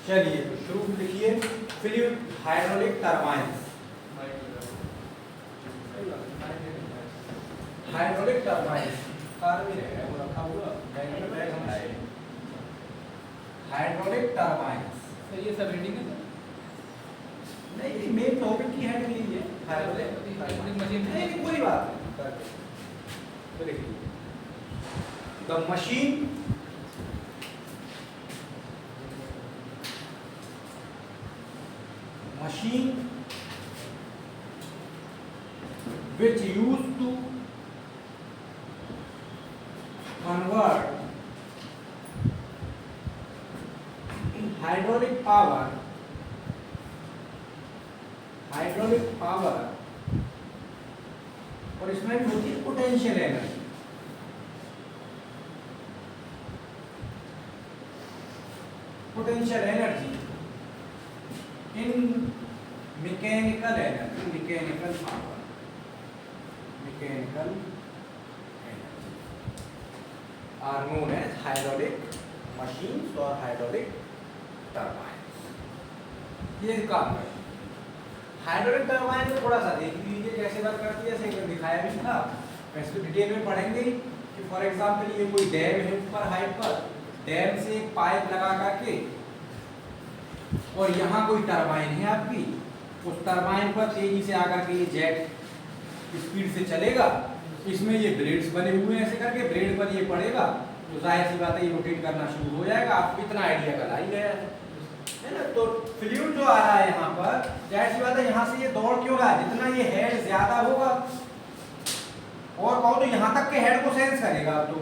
चलिए तो शुरू लिखिए fluid hydraulic turbines. Hydraulic turbines car में रहेगा वो रखा हुआ बैग में, बैग हम लाए। हाइड्रोलिक टरबाइंस ये सब रीडिंग है नहीं, ये मेन टॉपिक की हेड नहीं है हाइड्रोलिक मशीन नहीं, कोई बात नहीं। तो देखिए the machine which used to convert hydraulic power और इसमें भी होती है potential energy. Potential energy in mechanical energy, mechanical power, mechanical energy are known as hydraulic machines और हाइड्रोलिक टरबाइन। ये काम है हाइड्रोलिक टरबाइन को थोड़ा सा देख लीजिए कैसे वर्क करती है, जैसे दिखाया भी था। वैसे तो डिटेल में पढ़ेंगे कि फॉर एग्जांपल ये कोई डैम है ऊपर हाइट पर, डैम से एक पाइप लगा करके और यहाँ कोई टरबाइन है आपकी, उस टरबाइन पर तेजी से आकर के ये जेट स्पीड से चलेगा। इसमें ये ब्लेड्स बने हुए हैं, ऐसे करके ब्लेड पर ये पड़ेगा तो जाहिर सी बात है ये रोटेट करना शुरू हो जाएगा। आपको इतना आइडिया कल ही गया है ना। तो फ्लूइड जो आ रहा है यहाँ पर, जाहिर सी बात है यहाँ से ये दौड़ क्यों रहा है, जितना ये हेड ज्यादा होगा और कहो तो यहाँ तक के हेड को सेंस करेगा। तो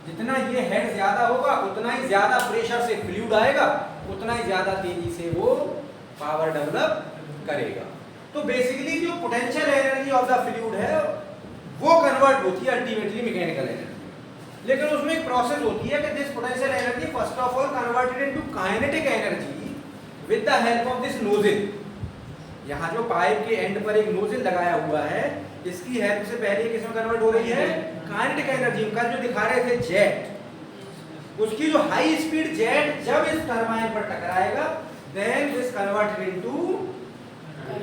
जितना ये हेड ज्यादा होगा उतना ही ज्यादा प्रेशर से फ्लूइड आएगा, उतना ही ज्यादा तेजी से वो पावर डेवलप करेगा। तो बेसिकली जो potential energy of the fluid है वो कन्वर्ट होती है अल्टीमेटली मैकेनिकल एनर्जी। लेकिन उसमें एक प्रोसेस होती है कि this potential energy first of all converted into kinetic energy with the help of this nozzle. यहाँ जो पाइप के एंड पर एक नोजल लगाया हुआ है, इसकी हेल्प से पहले किसमें कन्वर्ट हो रही है, काइनेटिक एनर्जी। कल जो दिखा रहे थे जेट, उसकी जो हाई स्पीड जेट जब इस टरबाइन पर टकराएगा then this converted into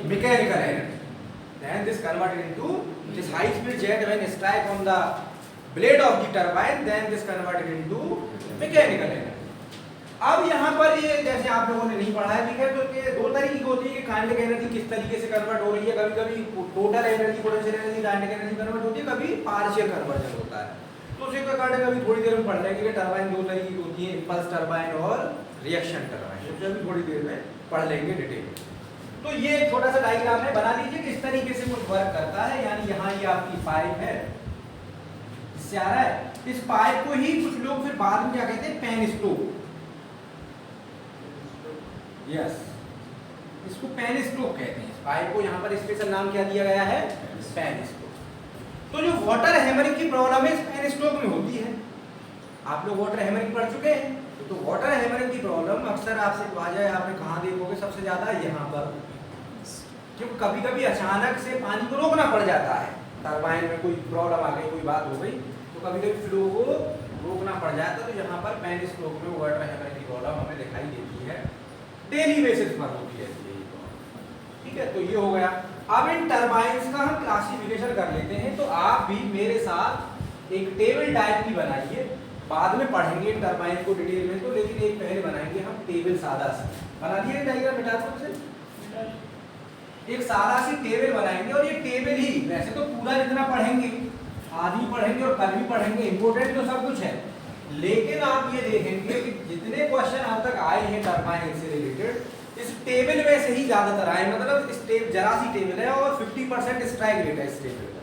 mechanical energy. Then this converted into this high speed jet when strike on the blade of the turbine then this converted into mechanical energy. अब यहाँ पर ये जैसे आप लोगों ने नहीं पढ़ा है, ठीक है, तो ये दो तरीके की होती है कि काइनेटिक एनर्जी किस तरीके से कन्वर्ट हो रही है। कभी कभी total energy potential energy kinetic energy convert होती है, कभी पार्शियल कन्वर्जन होता है। तो उसी के कारण कभी थोड़ी देर में पढ़ लेंगे कि टरबाइन दो तरीके की होती है, इंपल्स टरबाइन और रिएक्शन टरबाइन। तो अभी थोड़ी देर में पढ़ लेंगे डिटेल। तो ये छोटा सा डायग्राम है, बना लीजिए कि इस तरीके से कुछ वर्क करता है। यानी यहाँ ये आपकी पाइप है, इससे आ रहा है। इस पाइप को ही कुछ लोग फिर बाद में क्या कहते हैं, पेन स्टोक। यस, इसको पेन स्टोक कहते हैं। इस पाइप को यहाँ पर स्पेशल नाम क्या दिया गया है, पेन स्टोक। तो जो वाटर हैमरिंग की प्रॉब्लम है इस पेन स्टोक में होती है। आप लोग वाटर हैमरिंग पढ़ चुके हैं, तो वाटर हैमरिंग की प्रॉब्लम अक्सर आपसे आ जाए, आपने कहाँ देखोगे सबसे ज्यादा यहाँ पर, क्योंकि कभी कभी अचानक से पानी को रोकना पड़ जाता है। टरबाइन में कोई प्रॉब्लम आ गई, कोई बात हो गई, तो कभी कभी फ्लो को रोकना पड़ जाता है। तो यहाँ पर पेन स्टोक में वाटर हैमरिंग की प्रॉब्लम हमें दिखाई देती है, डेली बेसिस पर होती है। ठीक है, तो ये हो गया। अब इन टरबाइंस का हम क्लासिफिकेशन कर लेते हैं। तो आप भी मेरे साथ एक टेबल टाइप की बनाइए, बाद में पढ़ेंगे टरबाइन को डिटेल में, तो लेकिन एक पहले बनाएंगे हम टेबल सादा सी। बना दिए डायग्राम, मिटा दो से एक सादा सी टेबल बनाएंगे। और ये टेबल ही, वैसे तो पूरा जितना पढ़ेंगे आधी पढ़ेंगे और कल भी पढ़ेंगे, इंपोर्टेंट तो सब कुछ है, लेकिन आप ये देखेंगे कि जितने क्वेश्चन अब तक आए हैं टरबाइन से रिलेटेड, इस टेबल में से ही ज्यादातर आए। मतलब इस जरा सी टेबल है और 50% स्ट्राइक रेट है इस टेबल का।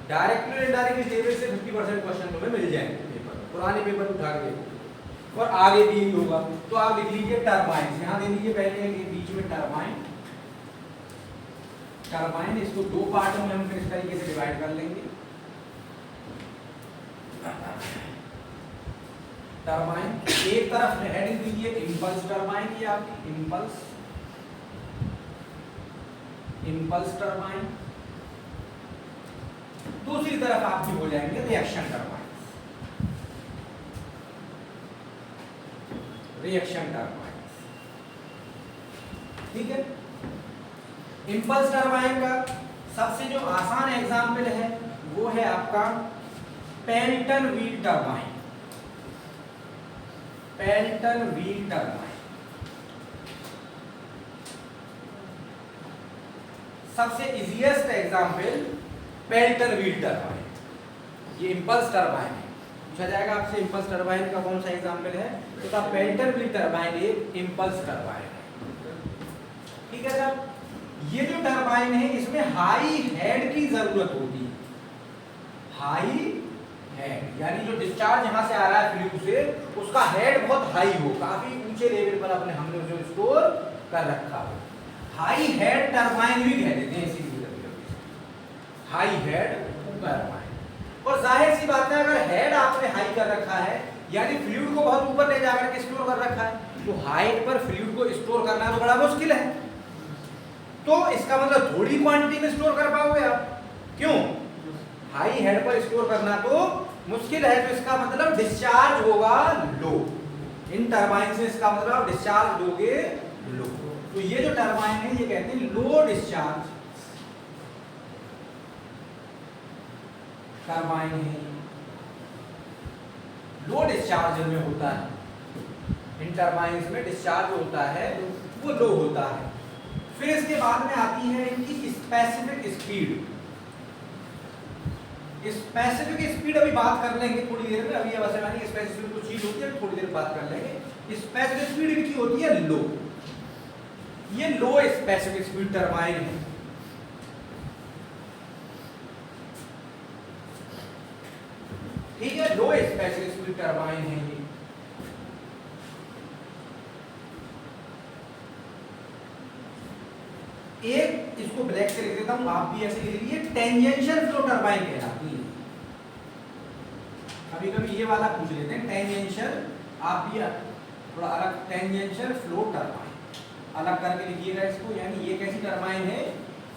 डायरेक्टली और इनडायरेक्टली टेबल से 50% क्वेश्चन तुम्हें मिल जाएंगे पेपर, पुराने पेपर उठा के देखो, और आगे भी यही होगा। तो आप लिख लीजिए टरबाइन, यहाँ दे लीजिए पहले बीच में टरबाइन। टरबाइन इसको दो पार्ट में हम फिर इस तरीके से डिवाइड कर लेंगे। टरबाइन एक तरफ हेडिंग दीजिए इंपल्स टरबाइन, ये आपकी इंपल्स टरबाइन। दूसरी तरफ आपकी हो जाएंगे रिएक्शन टरबाइन, रिएक्शन टरबाइन। ठीक है। इंपल्स टरबाइन का सबसे जो आसान एग्जाम्पल है वो है आपका Pelton wheel turbine. Pelton wheel turbine सबसे easiest example Pelton wheel turbine. ये इंपल्स टरबाइन है, पूछा जाएगा आपसे इंपल्स टरबाइन का कौन सा एग्जाम्पल है, तो पेल्टन व्हील टरबाइन एक इंपल्स टरबाइन है। ठीक है सर। ये जो टरबाइन है इसमें हाई हेड की जरूरत होती है, हाई हेड, यानी जो डिस्चार्ज यहां से आ रहा है फ्लूइड से उसका हेड बहुत हाई हो, काफी ऊंचे लेवल पर अपने हमने उसे स्टोर कर रखा हो। हाई हेड टरबाइन भी कह देते हैं इसीलिए, हाई हेड टरबाइन। और जाहिर सी बात है अगर हेड आपने हाई कर रखा है यानी फ्लूइड को बहुत ऊपर ले जाकर के स्टोर कर रखा है, तो हाइट पर फ्लूइड को स्टोर करना तो बड़ा मुश्किल है। तो इसका मतलब थोड़ी क्वांटिटी में स्टोर कर पाओगे आप, क्यों? हाई हेड पर स्टोर करना तो मुश्किल है, तो इसका मतलब डिस्चार्ज होगा लो। इन टरबाइन से इसका मतलब डिस्चार्ज दोगे लो। तो ये जो टरबाइन है ये कहते हैं लो डिस्चार्ज टरबाइन है, लो डिस्चार्ज में होता है। इन टरबाइन में डिस्चार्ज होता है वो लो होता है। फिर इसके बाद में आती है इनकी स्पेसिफिक स्पीड। स्पेसिफिक स्पीड अभी बात कर लेंगे थोड़ी देर में, अभी वैसे मानिए स्पेसिफिक कुछ चीज होती है थोड़ी देर बात कर लेंगे। स्पेसिफिक स्पीड इनकी होती है लो, ये लो स्पेसिफिक स्पीड टरबाइन है। ठीक है, लो स्पेसिफिक स्पीड टरबाइन है ये। एक इसको ब्लैक से लिख देता हूं, आप भी ऐसे लिख लीजिए, टेंजेंशियल फ्लो टरबाइन कहलाती है। कभी कभी ये वाला पूछ लेते हैं टेंजेंशियल, आप भी थोड़ा अलग, टेंजेंशियल फ्लो टरबाइन अलग करके लिखिएगा इसको, यानी ये कैसी टरबाइन है,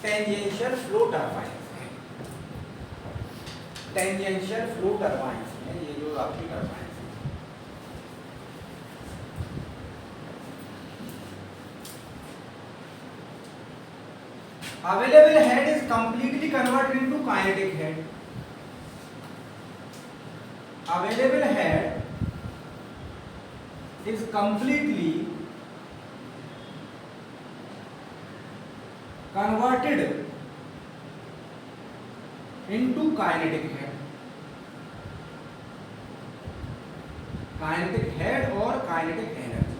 tangential flow turbine. Tangential flow turbine है ये जो आपकी turbine. Available head is completely converted into kinetic head. Available head is completely converted into kinetic head. Kinetic head और kinetic energy,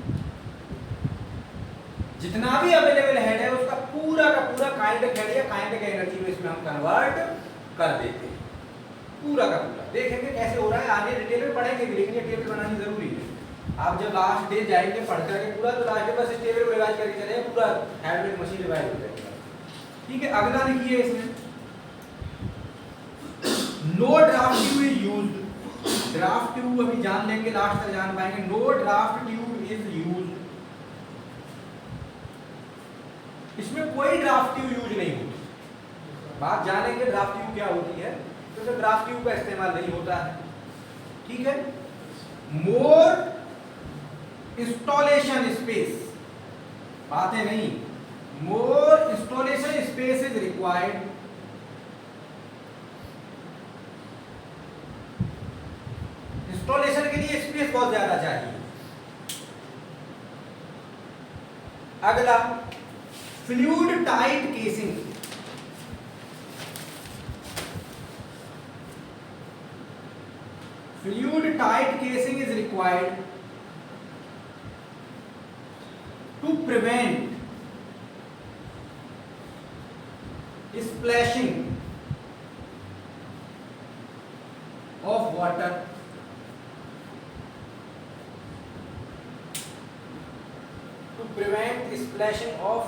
जितना भी अवेलेबल हेड है उसका पूरा का पूरा काइनेटिक हेड या काइनेटिक एनर्जी में इसमें हम कन्वर्ट कर देते हैं, पूरा का पूरा। देखेंगे कैसे हो रहा है, आगे डिटेल में पढ़ेंगे, लेकिन ये टेबल बनानी जरूरी है। आप जब लास्ट डे जाएंगे पढ़ करके पूरा, तो लास्ट डे बस इस टेबल को रिवाइज करके चले, पूरा हेड में मशीन रिवाइज हो जाएगा। ठीक है, अगला लिखिए इसमें, no draft tube is used. Draft tube अभी जान लेंगे, लास्ट तक जान पाएंगे। No draft tube is used, इसमें कोई ड्राफ्ट ट्यूब यूज नहीं होती। बात जानेंगे ड्राफ्ट ट्यूब क्या होती है, तो इसमें ड्राफ्ट ट्यूब का इस्तेमाल नहीं होता है। ठीक है, मोर इंस्टॉलेशन स्पेस, बातें नहीं, more installation space is required. Installation के लिए स्पेस बहुत ज्यादा चाहिए। अगला, fluid tight casing. Fluid tight casing is required to prevent splashing of water, to prevent splashing of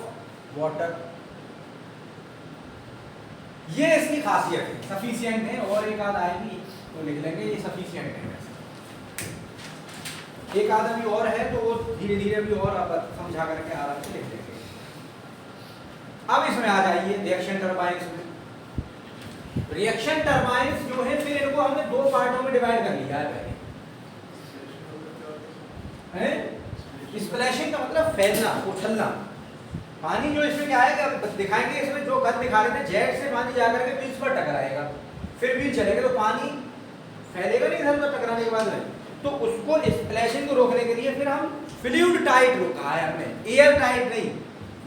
water। ये इसकी खासियत है, सफिशिएंट है। और एक आध आएगी तो लिख लेंगे, ये सफिशिएंट है। एक आधा भी और है तो वो धीरे धीरे भी और आप समझा करके आराम से लिख लेंगे। अब इसमें आ जाइए रिएक्शन टरबाइंस में। रिएक्शन टरबाइंस जो है, फिर इनको हमने दो पार्टों में डिवाइड कर लिया है पहले। स्प्लैशिंग का मतलब फैलना, उछलना, पानी जो इसमें क्या है कि दिखाएंगे, इसमें जो गन दिखा रहे थे जेट से पानी जाकर के व्हील्स पर टकराएगा, फिर व्हील चलेगा तो पानी फैलेगा नहीं इधर उधर टकराने के बाद में। तो उसको स्प्लैशिंग को रोकने के लिए फिर हम फ्लूइड टाइट रोका है हमने, एयर टाइट नहीं।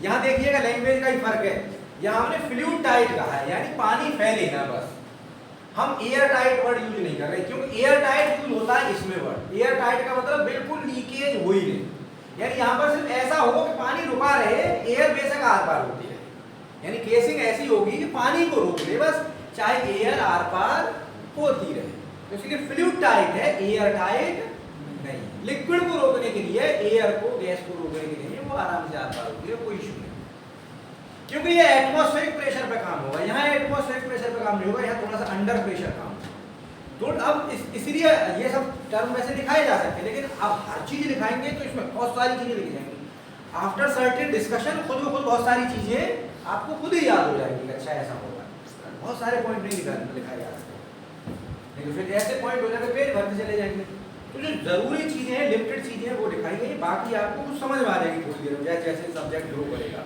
यहाँ देखिएगा लैंग्वेज का ही फर्क है, यहाँ हमने फ्लूइड टाइट कहा है, यानी पानी फैले ना बस। हम एयर टाइट वर्ड यूज नहीं कर रहे, क्योंकि एयर टाइट यूज होता है इसमें वर्ड। एयर टाइट का मतलब बिल्कुल लीकेज हो ही नहीं, यानी यहाँ पर सिर्फ ऐसा हो कि पानी रुका रहे, एयर बेशक आर पार होती है, यानी केसिंग ऐसी होगी कि पानी को रोक ले बस, चाहे एयर आर पार होती रहे। तो इसलिए फ्लूइड टाइट है, एयर टाइट नहीं। लिक्विड को रोकने के लिए, एयर को, गैस को रोकने के लिए वो आराम से आर पार होती है, कोई इशू नहीं, क्योंकि ये एटमॉस्फेरिक प्रेशर पे काम होगा। यहाँ एटमॉस्फेरिक प्रेशर पे काम नहीं होगा, यहाँ थोड़ा सा अंडर प्रेशर काम होगा। तो अब इसीलिए ये सब टर्म वैसे दिखाए जा सकते हैं, लेकिन अब हर चीज लिखाएंगे तो इसमें बहुत सारी चीजें लिखी जाएंगी। आफ्टर सर्टेन डिस्कशन खुद ब खुद बहुत सारी चीजें आपको खुद ही याद हो जाएगी, अच्छा ऐसा होगा। बहुत सारे पॉइंट नहीं लिखाए जा सकते, लेकिन फिर ऐसे पॉइंट हो जाएंगे पेज भरते चले जाएंगे। तो जो जरूरी चीजें हैं, लिमिटेड चीजें हैं, वो दिखाई गई, बाकी आपको कुछ समझ में आ जाएगी थोड़ी देर में, जैसे जैसे सब्जेक्ट ग्रो करेगा।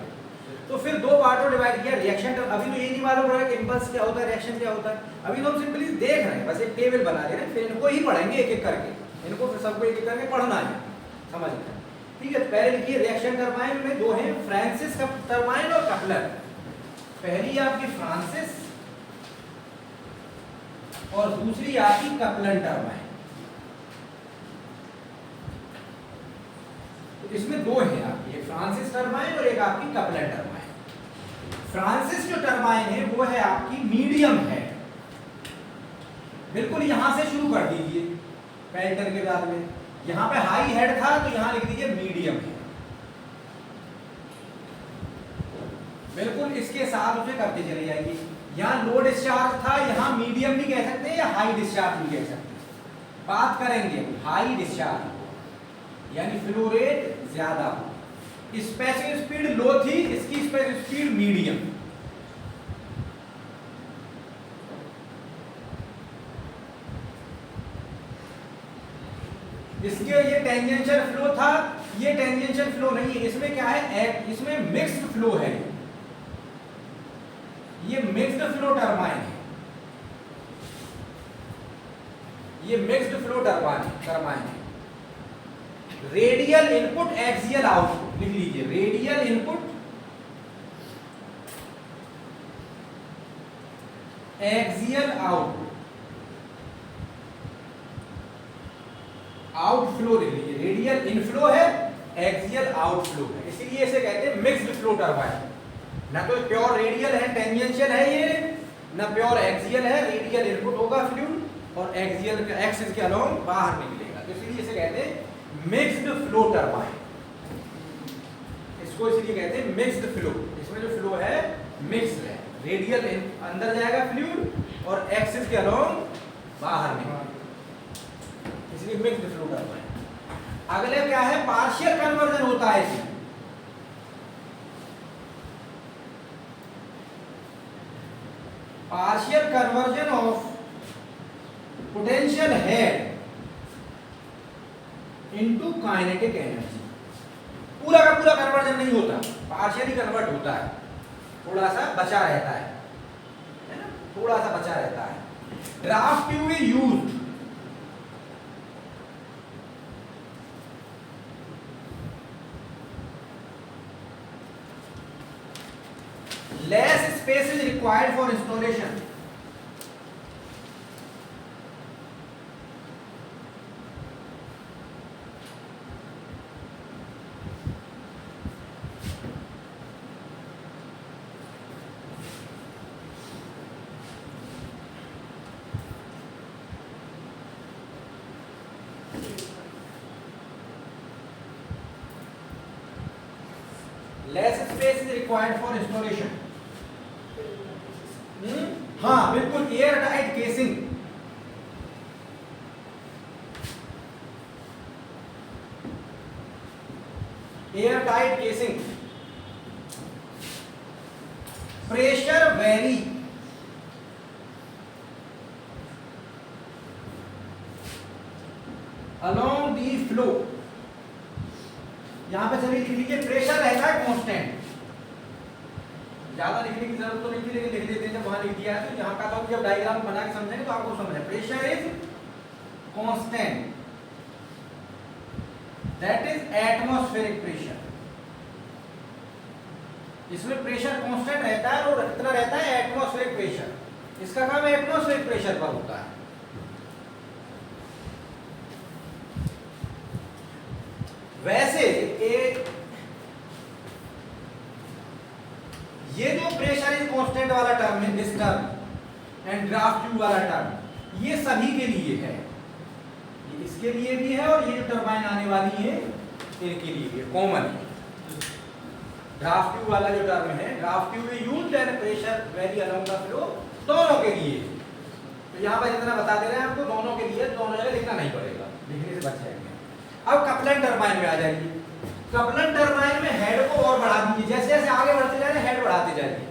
तो फिर दो पार्टों डिवाइड किया, रिएक्शन टर्म। अभी तो ये नहीं मालूम पड़ा कि इंपल्स क्या होता है, रिएक्शन क्या होता है, अभी तो हम सिंपली देख रहे हैं, बस एक टेबल बना रहे हैं, फिर इनको ही पढ़ेंगे एक एक करके, इनको फिर सबको एक एक करके पढ़ना है, समझना है, ठीक है। पहले लिखिए रिएक्शन टर्बाइन में दो हैं, फ्रांसिस टर्बाइन और कपलर। पहली आपकी फ्रांसिस और दूसरी आपकी कपलन टर्बाइन। तो इसमें दो हैं आपकी, एक फ्रांसिस टर्बाइन और एक आपकी कपलन टर्बाइन। फ्रांसिस जो टर्बाइन है वो है आपकी मीडियम हेड, बिल्कुल यहां से शुरू कर दीजिए पेल्टर के बाद में, यहां पे हाई हेड था तो यहां लिख दीजिए मीडियम हेड, बिल्कुल इसके साथ उसे करते चले जाएंगे। यहां लो डिस्चार्ज था, यहां मीडियम भी कह सकते हैं या हाई डिस्चार्ज भी कह सकते हैं। बात करेंगे हाई डिस्चार्ज, यानी फ्लो रेट ज्यादा हो, स्पेसिफिक स्पीड लो थी, इसकी स्पेसिफिक स्पीड मीडियम। इसके ये टेंजेंशियल फ्लो था, ये टेंजेंशियल फ्लो नहीं है, इसमें क्या है, इसमें मिक्स्ड फ्लो है, ये मिक्स्ड फ्लो टर्बाइन है, ये मिक्स्ड फ्लो टर्बाइन है। रेडियल इनपुट एक्सियल आउटपुट लिख लीजिए, radial input axial output, outflow लिख लीजिए, रेडियल इनफ्लो है, एक्सियल आउटफ्लो है, इसीलिए इसे कहते हैं मिक्स्ड फ्लो टर्बाइन। ना तो प्योर रेडियल है, टेंजेंशियल है ये, ना प्योर एक्सियल है, रेडियल इनपुट होगा फ्लूइड और एक्सियल का एक्सिस के अलोंग बाहर निकलेगा, तो इसीलिए इसे कहते हैं मिक्स्ड फ्लो टर्बाइन। इसको इसलिए कहते हैं मिक्स्ड फ्लो, इसमें जो फ्लो है मिक्स्ड है, रेडियल अंदर जाएगा फ्लूइड और एक्सिस के अलोंग बाहर निकलेगा, इसलिए मिक्स्ड फ्लो टर्बाइन। अगले क्या है, पार्शियल कन्वर्जन होता है इसमें। Partial conversion of potential head into kinetic energy. पूरा का पूरा कन्वर्जन नहीं होता, पार्शियली कन्वर्ट होता है, थोड़ा सा बचा रहता है ना, थोड़ा सा बचा रहता है। Draft tube is used, less space is required for installation. Less space is required for installation. हाँ बिल्कुल, air tight casing, air tight casing, pressure very, along the flow, यहां पे चलिए लिख लीजिए प्रेशर रहता है कांस्टेंट, ज्यादा लिखने की जरूरत तो नहीं थी, लेकिन लिख देते हैं जब वहां लिख दिया है। तो यहाँ का तो जब डायग्राम बना के समझेंगे तो आपको समझ है। Pressure is constant, that is atmospheric pressure. इसमें प्रेशर कांस्टेंट रहता है और कितना रहता है, एटमॉस्फेरिक प्रेशर। इसका काम एटमॉस्फेरिक प्रेशर पर होता है। वैसे एक ये जो प्रेशर इज कांस्टेंट वाला टर्म है, this term and draft tube वाला टर्म, ये सभी के लिए है। ये इसके लिए भी है और ये जो टरबाइन आने वाली है इनके लिए भी कॉमन है। ड्राफ्ट ट्यूब वाला जो टर्म है, draft tube is used and pressure very along the flow, दोनों के लिए। तो यहाँ पर जितना बता दे रहे हैं आपको, दोनों के लिए, दोनों जगह लिखना नहीं पड़ेगा, लिखने से बच जाएंगे। अब कपलन टरबाइन में आ जाइए। कपलन टरबाइन में हेड को और बढ़ा दीजिए, जैसे जैसे आगे बढ़ते जा रहे हैं हेड बढ़ाते जाइए।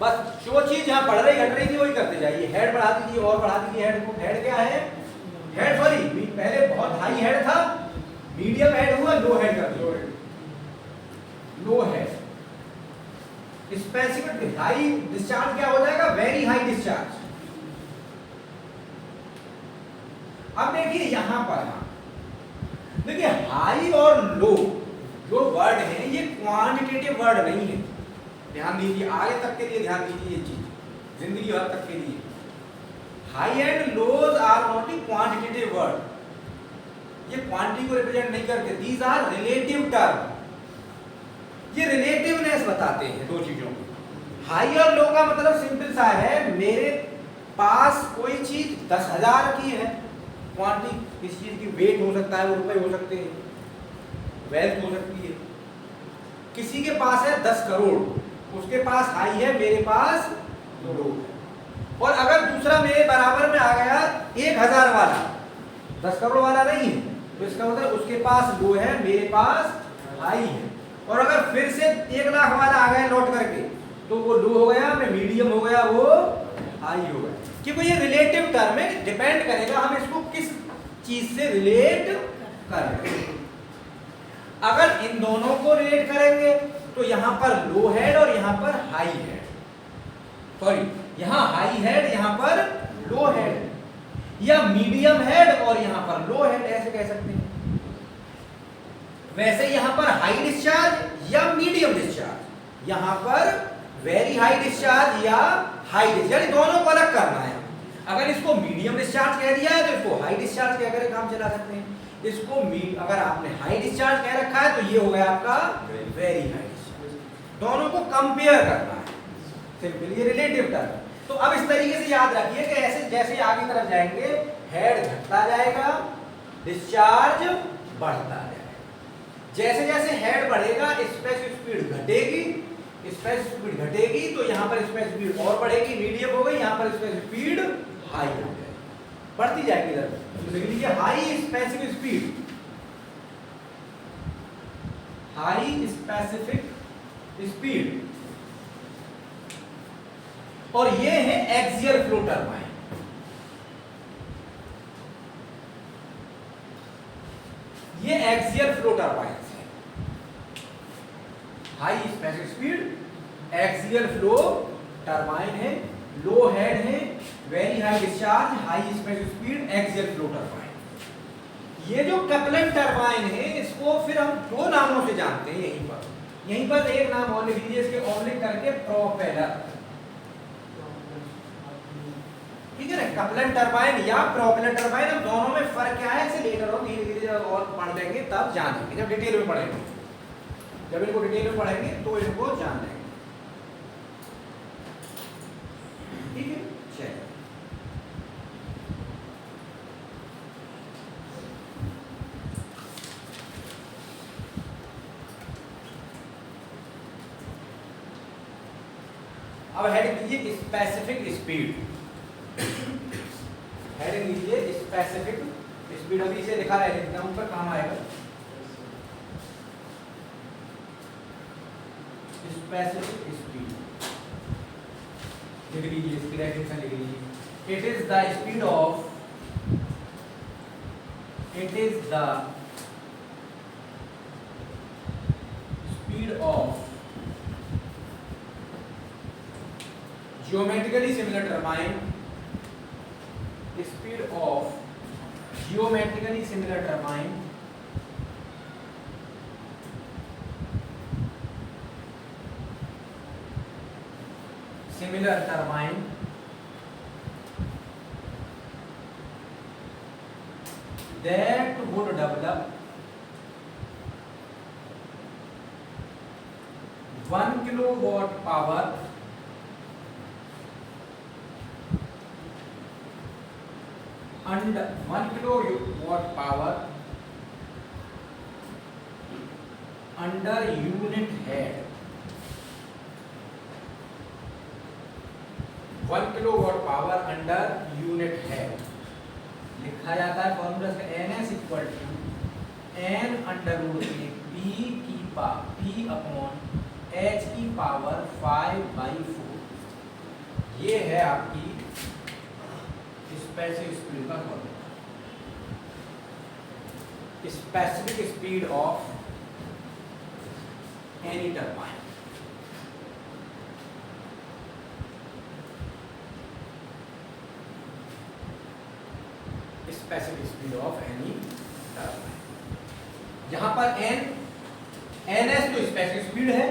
बस जो चीज यहाँ बढ़ रही घट रही थी वही करते जाइए। हेड बढ़ा दीजिए और बढ़ा दीजिए हेड को। हेड क्या है, हेड सॉरी पहले बहुत हाई हेड था, मीडियम हेड हुआ, लो हेड कर दिया, लो हेड। स्पेसिफिक हाई डिस्चार्ज क्या हो जाएगा, वेरी हाई डिस्चार्ज। अब देखिए यहां पर, देखिए हाई और लो जो वर्ड है ये क्वांटिटेटिव वर्ड नहीं है, ध्यान दीजिए। आगे तक के लिए ध्यान दीजिए, ये चीज जिंदगी भर तक के लिए। High and lows are not a quantitative word, ये क्वांटिटी को रिप्रेजेंट नहीं करते। दीज आर रिलेटिव टर्म, ये रिलेटिवनेस बताते हैं दो चीजों की। हाई और लो का मतलब सिंपल सा है, मेरे पास कोई चीज 10,000 की है, क्वांटिटी किसी चीज की वेट हो सकता है, वो रुपए हो सकते हैं, वेल्थ हो सकती है। किसी के पास है 10 करोड़, उसके पास हाई है, मेरे पास लो है। और अगर दूसरा मेरे बराबर में आ गया 1,000 वाला, 10 करोड़ वाला नहीं है, तो इसका मतलब उसके पास लो है, मेरे पास हाई है। और अगर फिर से 1 लाख वाला आ गया लौट करके, तो वो लो हो गया, मैं मीडियम हो गया, वो हाई हो गया। क्योंकि ये रिलेटिव टर्म है, डिपेंड करेगा हम इसको किस चीज से रिलेट कर रहे हैं। अगर इन दोनों को रिलेट करेंगे तो यहां पर लो हेड और यहां पर हाई हेड, सॉरी यहां हाई हेड, यहां पर लो हेड, या मीडियम हेड और यहां पर लो हेड, ऐसे कह सकते हैं। वैसे यहां पर हाई डिस्चार्ज या मीडियम डिस्चार्ज, यहां पर वेरी हाई डिस्चार्ज या हाई डिस्चार्ज, दोनों को अलग करना है। अगर इसको मीडियम डिस्चार्ज कह दिया है तो इसको हाई डिस्चार्ज कह कर काम चला सकते हैं। इसको अगर आपने हाई डिस्चार्ज कह रखा है तो ये हो गया आपका वेरी हाई डिस्चार्ज। दोनों को कंपेयर करना है, सिंपल, ये रिलेटिव टर्म। तो अब इस तरीके से याद रखिए कि ऐसे जैसे आगे तरफ जाएंगे हेड घटता जाएगा, डिस्चार्ज बढ़ता जाएगा। जैसे जैसे हेड बढ़ेगा स्पेसिफिक स्पीड घटेगी, स्पेसिफिक स्पीड घटेगी तो यहाँ पर स्पेसिफिक स्पीड और बढ़ेगी, मीडियम हो गई, यहाँ पर स्पेसिफिक स्पीड हाई हो जाएगी, बढ़ती जाएगी। इधर तो लिख लीजिए high specific speed, high specific speed. और ये है एक्सियल फ्लो टरबाइन। ये एक्सियल फ्लो टरबाइन है, high specific speed axial flow turbine है, लो हेड है, very high discharge, high specific speed axial flow turbine. ये जो कपलन टरबाइन है इसको फिर हम दो नामों से जानते हैं। यहीं पर एक नाम और लिख लीजिए इसके ऑब्लिक करके, प्रोपेलर, ठीक है ना। कपलन टरबाइन या प्रोपेलर टरबाइन, अब दोनों में फर्क क्या है इसे लेकर और धीरे धीरे जब और पढ़ लेंगे तब जानेंगे, जब डिटेल में पढ़ेंगे, जब इनको डिटेल में पढ़ेंगे तो इनको जान लेंगे, ठीक है। चलिए अब हेडिंग लीजिए स्पेसिफिक स्पीड, हेडिंग लीजिए स्पेसिफिक स्पीड। अभी इसे लिखा है, लिखना ऊपर काम आएगा। स्पेसिफिक स्पीड लिख लीजिए, इसकी डेफिनेशन लिख लीजिए। It is the speed of, it is the speed of geometrically similar turbine, speed of geometrically similar turbine that would develop 1 kilowatt power under 1 kilowatt power under unit head. 1 kilowatt power under unit head लिखा जाता है formula से NS equal to N under root में P upon H की power 5/4। ये है आपकी specific speed का formula. Specific speed of any turbine. Specific speed of any turbine. यहां पर NS तो स्पेसिफिक स्पीड है,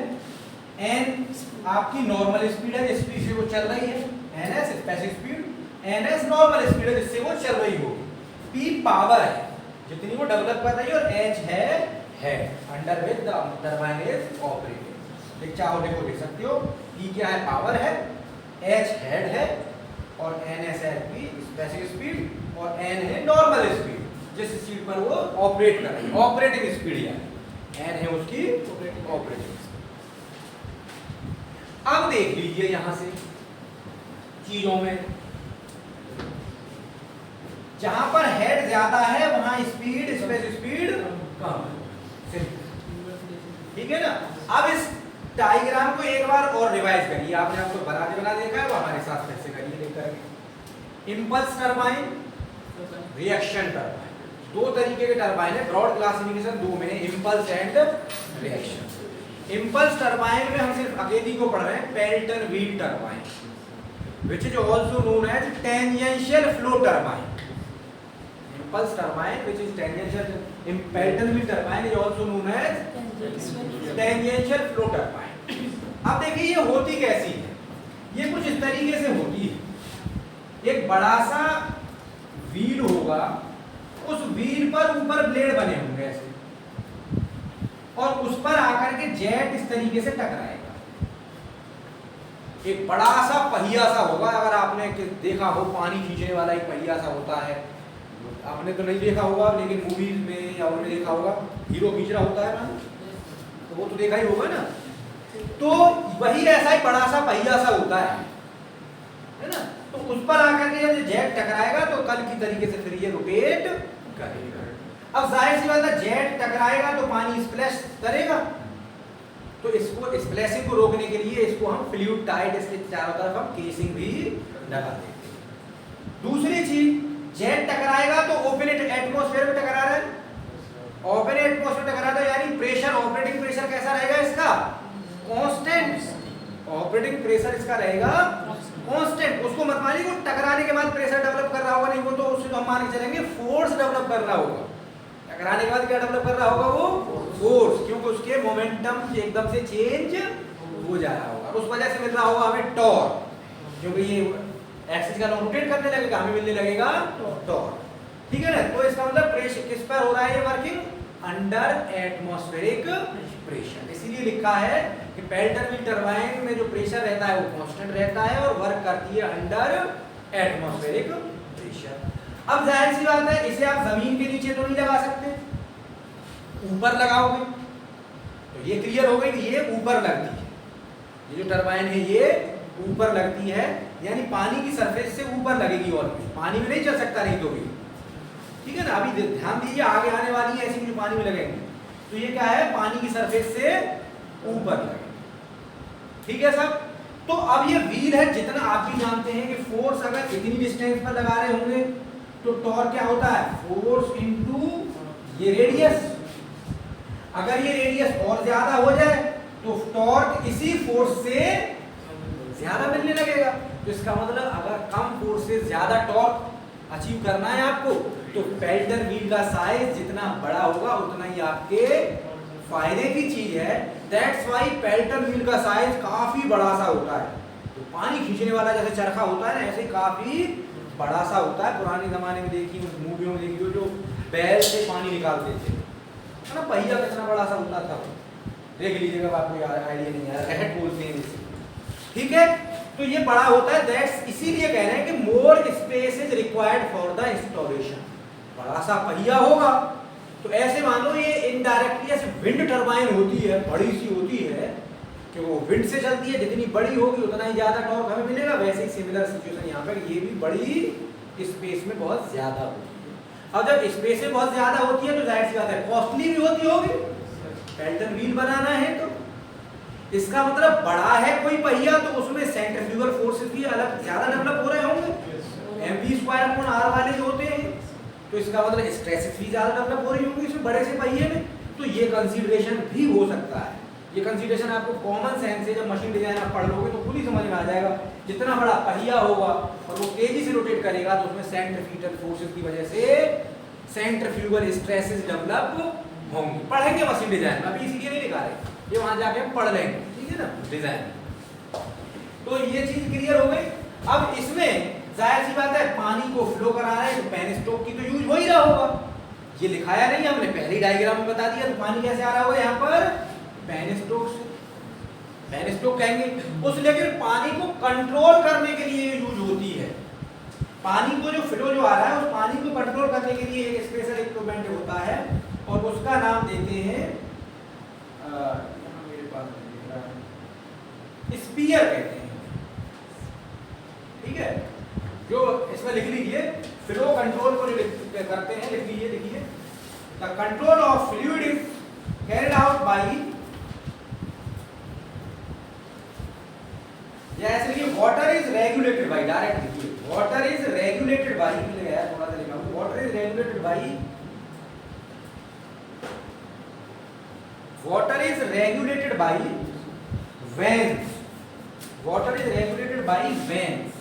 N आपकी नॉर्मल स्पीड है जिस स्पीड से वो चल रही है। NS specific speed, NS normal speed है जिससे वो चल रही होगी। P पावर है जितनी वो डेवलप कर रही है और H है under with the turbine is operating. लिख चाहो देखो लिख सकते हो। P क्या है? पावर है, H हेड है और NS है की स्पेसिफिक स्पीड और N है नॉर्मल स्पीड जिस स्पीड पर वो ऑपरेट कर रही है। ऑपरेटिंग स्पीड यानी N है उसकी ऑपरेटिंग स्पीड। अब देख लीजिए यहां से चीजों में जहां पर हेड ज्यादा है वहां स्पीड स्पीड कम है। ठीक है ना। अब इस डायग्राम को एक बार और रिवाइज करिए। आपने आपको बना देखा है वो हमारे साथ फिर से करिए लेकर। इंपल्स टरबाइन, रिएक्शन टरबाइन, दो तरीके के टरबाइन है। ब्रॉड क्लासिफिकेशन दो में है, impulse and reaction. Impulse turbine में हम सिर्फ अकेली को पढ़ रहे हैं, Pelton wheel turbine which is also known as tangential flow turbine. Impulse turbine which is tangential, Pelton wheel turbine is also known as tangential flow turbine. अब देखिए ये होती कैसी है। ये कुछ इस तरीके से होती है। एक बड़ा सा व्हील होगा, उस व्हील पर ऊपर ब्लेड बने होंगे ऐसे और उस पर आकर के जेट इस तरीके से टकराएगा। एक बड़ा सा पहिया सा होगा, अगर आपने देखा हो पानी खींचने वाला एक पहिया सा होता है, आपने तो नहीं देखा होगा लेकिन मूवीज में या उन्होंने देखा होगा, हीरो खींच रहा होता है ना, तो वो तो देखा ही होगा ना। तो वही ऐसा ही बड़ा सा पहिया सा होता है ना। तो उस पर आकर के जब जेट टकराएगा तो कल की तरीके से फिर ये रोटेट करेगा। अब जाहिर सी बात है जेट टकराएगा तो पानी स्प्लैश करेगा, तो इसको स्प्लैशिंग को रोकने के लिए इसको हम फ्लूइड टाइट, इसके चारों तरफ हम केसिंग भी लगा देते हैं। दूसरी चीज, जेट टकराएगा तो ओपन एटमॉस्फेयर में टकरा रहा है, ओपन एटमॉस्फेयर टकरा रहा है यानी प्रेशर, ऑपरेटिंग प्रेशर कैसा रहेगा इसका? कांस्टेंट। ऑपरेटिंग प्रेशर इसका रहेगा कांस्टेंट। उसको मत मानिए वो टकराने के बाद प्रेशर डेवलप कर रहा होगा, नहीं वो तो उससे तो हम मान के चलेंगे फोर्स डेवलप कर रहा होगा। टकराने के बाद क्या डेवलप कर रहा होगा? वो फोर्स, क्योंकि उसके मोमेंटम एकदम से चेंज हो जा रहा होगा। उस वजह से मिल रहा होगा हमें टॉर्क, क्योंकि ये एक्सिस का रोटेट करने लगेगा, हमें मिलने लगेगा टॉर्क। ठीक है ना। तो इसका मतलब प्रेशर किस पर हो रहा है? Working under atmospheric pressure. इसीलिए लिखा है कि पेल्टन व्हील टरबाइन में जो प्रेशर रहता है वो कांस्टेंट रहता है और वर्क करती है अंडर एटमॉस्फेरिक प्रेशर। अब जाहिर सी बात है इसे आप जमीन के नीचे तो नहीं लगा सकते, ऊपर लगाओगे तो ये क्लियर हो गई कि ये ऊपर लगती है। ये जो टरबाइन है ये ऊपर लगती है, यानी पानी की सरफेस से ऊपर लगेगी और पानी में नहीं चल सकता नहीं तो भी। ठीक है ना। अभी ध्यान दीजिए आगे आने वाली है ऐसी जो पानी में लगेंगे, तो ये क्या है? पानी की सरफेस से ऊपर लगेगी। ठीक है सब। तो अब ये व्हील है, जितना आप भी जानते हैं कि फोर्स अगर इतनी डिस्टेंस पर लगा रहे होंगे तो टॉर्क क्या होता है? फोर्स इनटू ये रेडियस। अगर ये रेडियस और ज्यादा हो जाए तो टॉर्क इसी फोर्स से ज्यादा मिलने लगेगा। तो इसका मतलब अगर कम फोर्स से ज्यादा टॉर्क अचीव करना है आपको, तो पेल्टर व्हील का साइज जितना बड़ा होगा उतना ही आपके फायदे की चीज है। दैट्स वाई पेल्टर व्हील का साइज काफी बड़ा सा होता है। तो पानी खींचने वाला जैसे चरखा होता है ना, ऐसे काफी बड़ा सा होता है। पुराने जमाने में देखी मूवियों में देखी हो, जो बैल से पानी निकालते थे, है ना, पहिया कितना बड़ा सा होता था, देख लीजिएगा, आपको आइडिया नहीं है, रहट बोलते हैं इसे, ठीक है। तो ये बड़ा होता है, दैट्स इसीलिए कह रहे हैं कि more space is required for the installation. बड़ा सा पहिया होगा, तो ऐसे मानो ये इनडायरेक्टली ऐसे विंड टरबाइन होती है, बड़ी सी होती है कि वो विंड से चलती है, जितनी बड़ी होगी उतना ही ज्यादा टॉर्क हमें मिलेगा। वैसे ही सिमिलर सिचुएशन यहाँ पे, ये भी बड़ी स्पेस में बहुत ज्यादा होती है। और जब स्पेस में बहुत ज्यादा होती है तो जाहिर सी बात है कॉस्टली भी होती होगी, पेल्टर व्हील बनाना है तो। इसका मतलब बड़ा है कोई पहिया तो उसमें सेंट्रीफ्यूगल फोर्सेस भी अलग ज्यादा डेवलप हो रहे होंगे, mv²/r वाले जो होते हैं, तो इसका मतलब स्ट्रेसेस भी ज्यादा डेवलप हो रही होंगी इसमें बड़े से पहिए में। तो ये कंसीडरेशन भी हो सकता है। ये कंसीडरेशन आपको कॉमन सेंस से जब मशीन डिजाइन आप पढ़ लोगे तो खुद ही समझ में आ जाएगा। जितना बड़ा पहिया होगा और वो तेजी से रोटेट करेगा तो उसमें सेंट्रीफ्यूगल फोर्सेस की वजह से सेंट्रीफ्यूगल स्ट्रेसेस डेवलप होंगे। पढ़ेंगे मशीन डिजाइन में, अभी इसीलिए नहीं लिखा रहे, ये वहां जाके हम पढ़ लेंगे, ठीक है ना, डिजाइन। तो ये चीज क्लियर हो गई। अब इसमें जाहिर सी बात है पानी को फ्लो कराना है तो पेनस्टोक की तो यूज हो ही रहा होगा। ये लिखाया नहीं हमने, पहले डायग्राम में बता दिया। तो पानी कैसे आ रहा होगा यहाँ पर, पेनस्टोक से, पेनस्टोक कहेंगे उस, लेकिन पानी को कंट्रोल करने के लिए यूज होती है। पानी को जो फ्लो जो आ रहा है उस पानी को कंट्रोल करने के लिए एक स्पेशल इक्विपमेंट होता है और उसका नाम देते हैं, मेरे पास नहीं दिख रहा है, स्पीयर कहते हैं, ठीक है। जो इसमें लिख लीजिए, फ्लो कंट्रोल को जो करते हैं, लिख लीजिए, देखिए, the control of fluid is carried out by, जैसे कि water is regulated by, direct लिखिए, वाटर इज रेगुलेटेड बाई, थोड़ा सा लिखा, water is regulated by, water is regulated by vanes, water is regulated by vanes,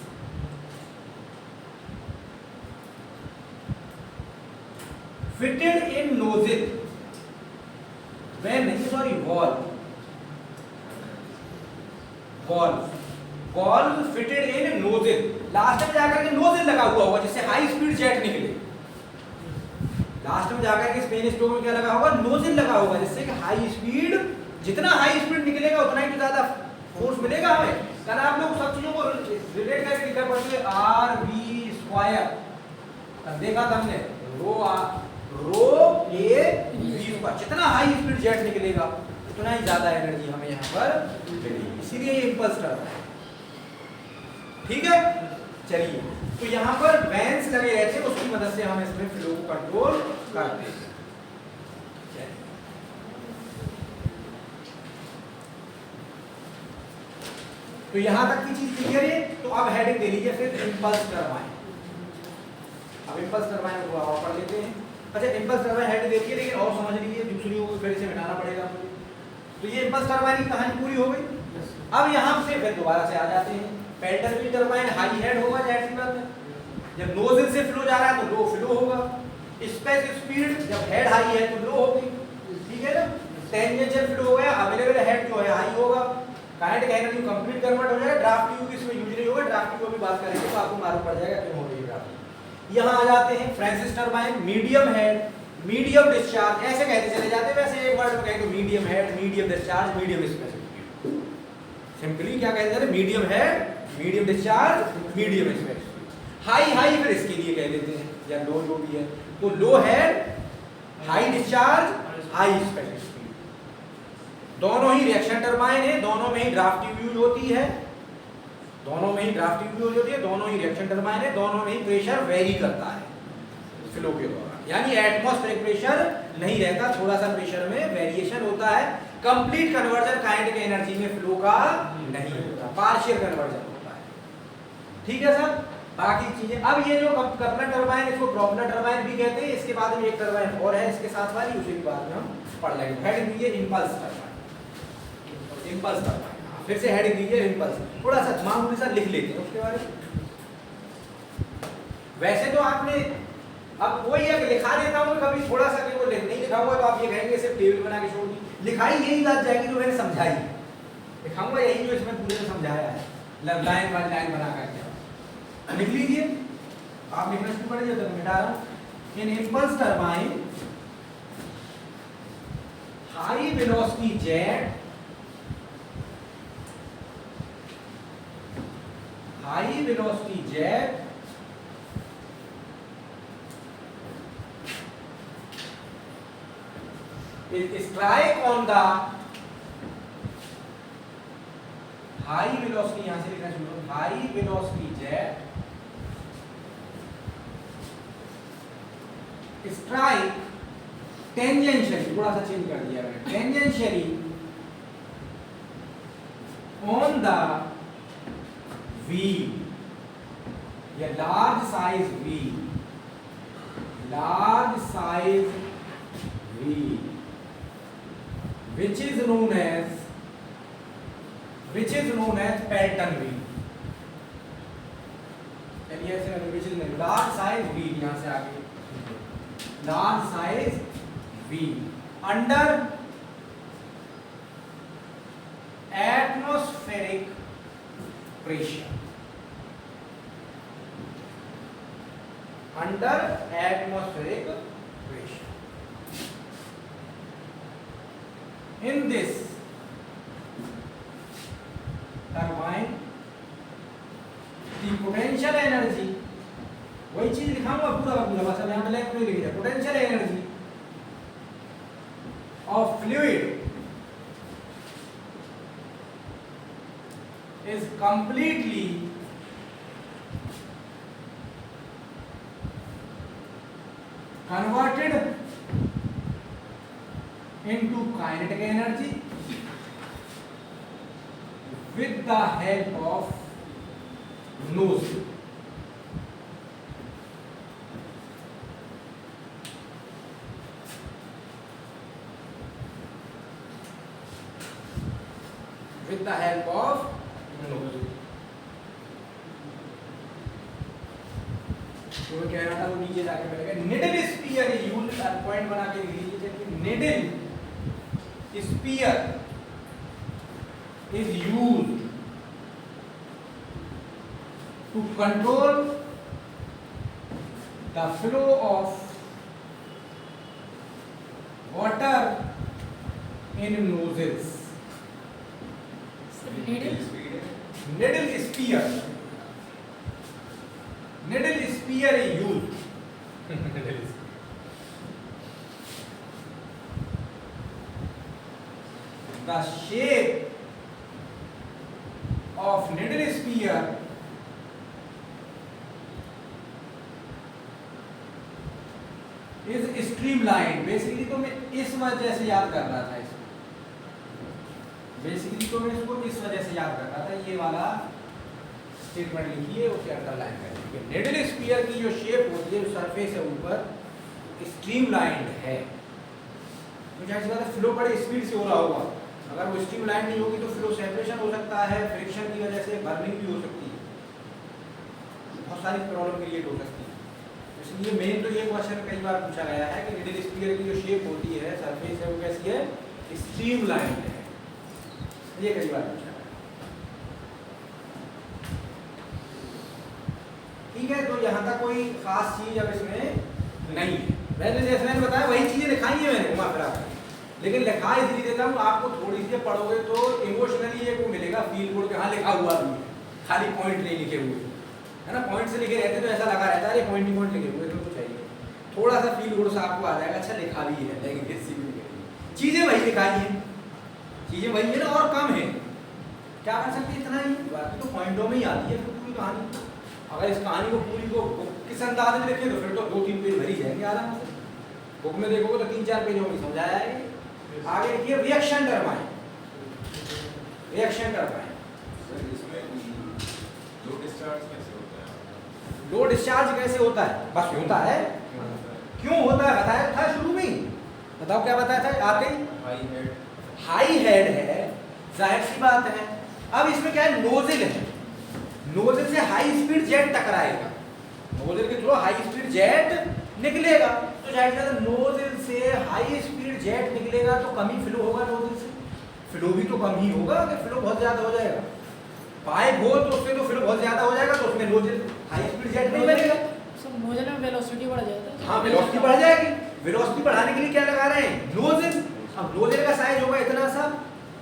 fitted in nozzle, vane नहीं, sorry, valve fitted in nozzle, last में जाकर के nozzle लगा हुआ होगा जिससे हाई स्पीड जेट निकले। लास्ट में जाकर के स्पेन स्टोक में क्या लगा होगा, नोजल लगा होगा, जिससे कि हाई स्पीड, जितना हाई स्पीड निकलेगा उतना ही तो ज्यादा फोर्स मिलेगा हमें। कल आप लोग सब चीजों को रिलेट करके लिखा पड़ते RV², देखा था हमने, रो ए v², जितना हाई स्पीड जेट निकलेगा उतना ही ज्यादा एनर्जी हमें यहाँ पर मिलेगी, इसीलिए ये इंपल्स टर्बाइन है, ठीक है। चलिए, तो यहाँ पर वैन्स लगे रहते हैं, उसकी मदद से हम इसमें फ्लो को कंट्रोल करते हैं। तो यहाँ तक की चीज क्लियर है। तो अब हेडिंग दे लीजिए फिर इंपल्स टरबाइन। अब इंपल्स टरबाइन को और पढ़ लेते हैं। अच्छा, इंपल्स टरबाइन हेड देखिए, लेकिन और समझ लीजिए, दूसरी को फिर से मिटाना पड़ेगा मुझे। तो ये इंपल्स टरबाइन की कहानी पूरी हो गई। अब यहाँ से फिर दोबारा से आ जाते हैं। पेल्टर व्हील टरबाइन हाई हेड होगा, जाहिर सी बात है, जब नोजल से फ्लो जा रहा है तो लो फ्लो होगा। स्पेस स्पीड जब हेड हाई है तो लो होगी, ठीक है ना। टेंजेंशियल फ्लो हो गया, अवेलेबल हेड जो है हाई होगा, काइनेटिक एनर्जी कंप्लीट कन्वर्ट हो जाएगा। ड्राफ्ट ट्यूब इसमें यूज नहीं होगा, ड्राफ्ट ट्यूब को भी बात करेंगे तो आपको मालूम पड़ जाएगा क्यों हो रही है ड्राफ्ट। यहाँ आ जाते हैं Francis turbine, medium head, medium discharge, ऐसे कहते चले जाते हैं। वैसे एक वर्ड में कहें तो medium head, medium discharge, medium space. Simply क्या कहते हैं, medium head, medium discharge, medium space. High फिर इसके लिए कह देते हैं, या लो जो भी है। तो low head, high discharge, high space. दोनों ही रिएक्शन टरबाइन है, दोनों में ही ड्राफ्ट ट्यूब यूज होती है, दोनों में ही ड्राफ्ट ट्यूब यूज होती है, दोनों ही रिएक्शन टरबाइन है, दोनों में ही प्रेशर वेरी करता है फ्लो के दौरान, यानी एटमॉस्फेरिक प्रेशर नहीं रहता, थोड़ा सा प्रेशर में वेरिएशन होता है। कंप्लीट कन्वर्जन काइनेटिक एनर्जी में फ्लो का नहीं होता, पार्शियल कन्वर्जन होता है, ठीक है सर। बाकी चीजें, अब ये जो कपलर टरबाइन, इसको प्रोपेलर टरबाइन भी कहते हैं। इसके बाद में एक टरबाइन और है इसके साथ वाली, उसे भी बाद में हम पढ़ लेंगे। हेड ये इंपल्स टरबाइन, इंपल्स टरबाइन। फिर से हेडिंग दीजिए इम्पल्स, थोड़ा सा मामूली सा लिख लेते हैं उसके बारे में। वैसे तो आपने अब वही है कि लिखा देता हूँ कभी थोड़ा सा, कि वो नहीं लिखा हुआ तो आप ये कहेंगे सिर्फ टेबल बना के छोड़ दी, लिखाई यही बात जाएगी जो मैंने समझाई, लिखाऊंगा यही जो इसमें पूरे में समझाया है, लाइन बाय लाइन बना करके लिख लीजिए। आप लिखना शुरू कर दीजिए, तो मैं मिटा रहा हूँ। In impulse turbine high velocity jet, high velocity jet strike on the high velocity, यहां से लिखना शुरू, high velocity jet strike tangentially, थोड़ा सा चेंज कर दिया मैंने, tangentially on the wheel, या large size wheel, large size wheel which is known as Pelton wheel, चलिए ऐसे which is large size wheel, यहां से आगे large size wheel under atmospheric pressure, under atmospheric pressure. In this turbine the potential energy, वही चीज लिखाऊंगा पूरा का पूरा, बस अब यहाँ ब्लैक में लिख दिया, potential energy of fluid is completely converted into kinetic energy with the help of nozzle. With the help of nozzle. तो मैं कह रहा था वो नीचे जाके मिलेगा, निडल स्पीयर यूज, पॉइंट बना के लिख लीजिए कि needle spear is used to control the flow of water in nozzles. Needle spear is used the shape of needle spear is streamlined. Basically तो मैं इस वजह से याद कर रहा था इसको, बेसिकली तो मैं इसको इस वजह से याद कर रहा था, ये वाला स्टेटमेंट लिखिए, उसे अंडरलाइन कर लीजिए। निडल स्फीयर की जो शेप होती है, सरफेस है ऊपर स्ट्रीमलाइंड है, तो जाहिर सी बात है फ्लो बड़े स्पीड से हो रहा होगा, अगर वो स्ट्रीमलाइन नहीं होगी तो फ्लो सेपरेशन हो सकता है, फ्रिक्शन की वजह से बर्निंग भी हो सकती है, बहुत सारी प्रॉब्लम क्रिएट हो सकती है। इसलिए मेन तो ये क्वेश्चन कई बार पूछा गया है कि निडल स्फीयर की जो शेप होती है, सरफेस है, वो कैसी है, स्ट्रीमलाइन है, ये कई बार पूछा गया। ठीक है, तो यहाँ तक कोई खास चीज अब इसमें नहीं है, मैंने जैसे मैंने बताया वही चीजें लिखाई है मैंने घुमा फिरा, लेकिन लिखा इसलिए देता हूँ आपको, थोड़ी सी पढ़ोगे तो इमोशनली ये को मिलेगा फील गुड के हाँ लिखा हुआ भी है, खाली पॉइंट नहीं लिखे हुए है ना, पॉइंट से लिखे रहते तो ऐसा लगा रहता है पॉइंट ही पॉइंट लिखे हुए तो कुछ चाहिए, थोड़ा सा फील गुड सा आपको आ जाएगा, अच्छा लिखा भी है, लेकिन किसी भी चीजें वही लिखाई है, चीजें वही है ना, और कम है, क्या कर सकते इतना ही, बाकी तो पॉइंटों में ही आती है पूरी कहानी। अगर इस कहानी को पूरी को किस अंदाज में लिखे तो फिर तो 2-3 पेज भरी जाएंगे आराम से, बुक में देखोगे तो 3-4 पेजों में समझाया है। आगे देखिए reaction turbine, reaction turbine low discharge कैसे होता है, बस होता है, क्यों होता है बताया था शुरू में ही, बताओ क्या बताया था आते ही, हाई हेड है, जाहिर सी बात है अब इसमें क्या है, नोजल है, नोजल से हाई स्पीड जेट टकराएगा, नोजल के थ्रू हाई स्पीड जेट निकलेगा, तो जाहिर सी बात है नोजल से हाई स्पीड जेट निकलेगा तो कम ही फ्लो होगा, नोजल से फ्लो भी तो कम ही होगा कि फ्लो बहुत ज्यादा हो जाएगा। पाइप हो तो उससे तो फ्लो बहुत ज्यादा हो जाएगा, तो उसमें नोजल हाई स्पीड जेट नहीं बनेगा। सब नोजल में वेलोसिटी बढ़ जाता है। हाँ, वेलोसिटी बढ़ जाएगी। वेलोसिटी बढ़ाने के लिए क्या लगा रहे हैं, नोजल। अब नोजल का साइज होगा इतना सा,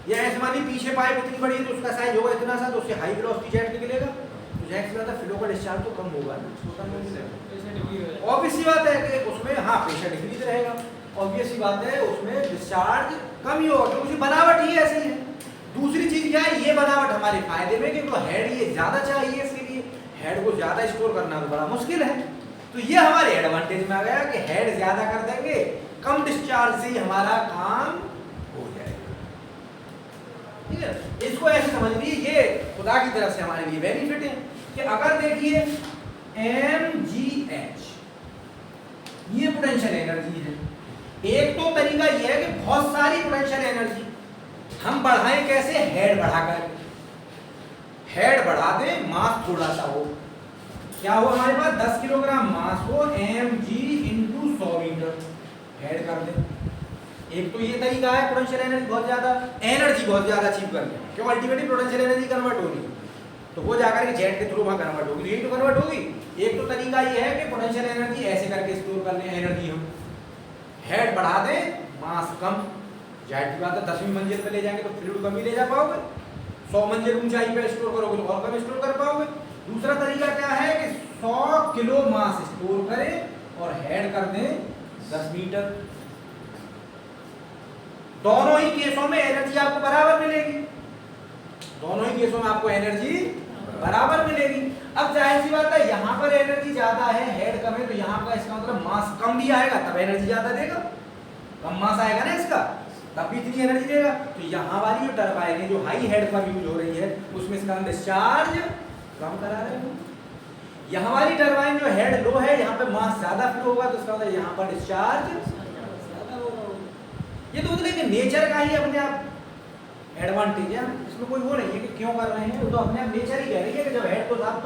या ऐसे मानिए पीछे पाइप इतनी बड़ी है तो उसका साइज होगा इतना सा, तो उससे हाई वेलोसिटी जेट निकलेगा, तो जाहिर सी बात है फ्लो का डिस्चार्ज तो कम होगा ना, छोटा नहीं मिलेगा। ऑब्वियस सी बात है कि उसमें हाँ प्रेशर डिक्रीज रहेगा, ऑब्वियस सी बात है उसमें डिस्चार्ज कम ही होगा, क्योंकि बनावट ही ऐसी है। दूसरी चीज क्या है, ये बनावट हमारे फायदे में, क्योंकि हेड ये ज्यादा चाहिए, इसके लिए हेड को ज्यादा स्टोर करना तो बड़ा मुश्किल है, तो ये हमारे एडवांटेज में आ गया कि हेड ज्यादा कर देंगे, कम डिस्चार्ज से ही हमारा काम हो जाएगा। ठीक है, इसको ऐसे समझ लीजिए, ये खुदा की तरफ से हमारे लिए बेनिफिट है कि अगर देखिए mgh ये पोटेंशियल एनर्जी है। एक तो तरीका ये है कि बहुत सारी पोटेंशियल एनर्जी हम बढ़ाएं, कैसे, हेड बढ़ाकर, हेड बढ़ा दें, मास थोड़ा सा हो, क्या हो हमारे पास 10 किलोग्राम मास हो, mg इंटू 100 मीटर, हेड कर दें। एक तो ये तरीका है पोटेंशियल एनर्जी बहुत ज्यादा अचीव करने, क्यों, अल्टीमेटली पोटेंशियल एनर्जी कन्वर्ट होनी, तो वो जाकर के जेट के थ्रू वहां कन्वर्ट होगी, यही तो कन्वर्ट होगी। एक तो तरीका ये है कि पोटेंशियल एनर्जी ऐसे करके स्टोर कर लें एनर्जी हम, हेड बढ़ा दें, मास कम, जाहिर सी बात है 10वीं मंजिल पे ले जाएंगे तो फ्लूइड कम ही ले जा पाओगे, 100 मंजिल ऊंचाई पे स्टोर करोगे तो और कम स्टोर कर पाओगे। दूसरा तरीका क्या है कि 100 किलो मास स्टोर करें और हेड कर दें 10 मीटर। दोनों ही केसों में एनर्जी आपको बराबर मिलेगी, दोनों ही केसों में आपको एनर्जी बराबर मिलेगी। अब जाहिर सी बात है यहाँ पर एनर्जी ज्यादा है, हेड कम है, तो यहाँ का इसका मतलब मास कम भी आएगा तब एनर्जी ज्यादा देगा, कम मास आएगा ना इसका तब भी इतनी एनर्जी देगा। तो यहाँ वाली जो टरबाइन है जो हाई हेड पर यूज हो रही है उसमें इसका डिस्चार्ज कम करा रहे हैं। यहाँ वाली टरबाइन जो हेड लो है, यहाँ पे मास ज्यादा फ्लो होगा तो इसका मतलब यहाँ पर डिस्चार्ज ज्यादा होगा। ये तो मतलब कि नेचर का ही अपने आप एडवांटेज है, इसमें कोई वो नहीं है कि क्यों कर रहे हैं, वो तो अपने आप नेचर ही कह रही है कि जब हेड तो साहब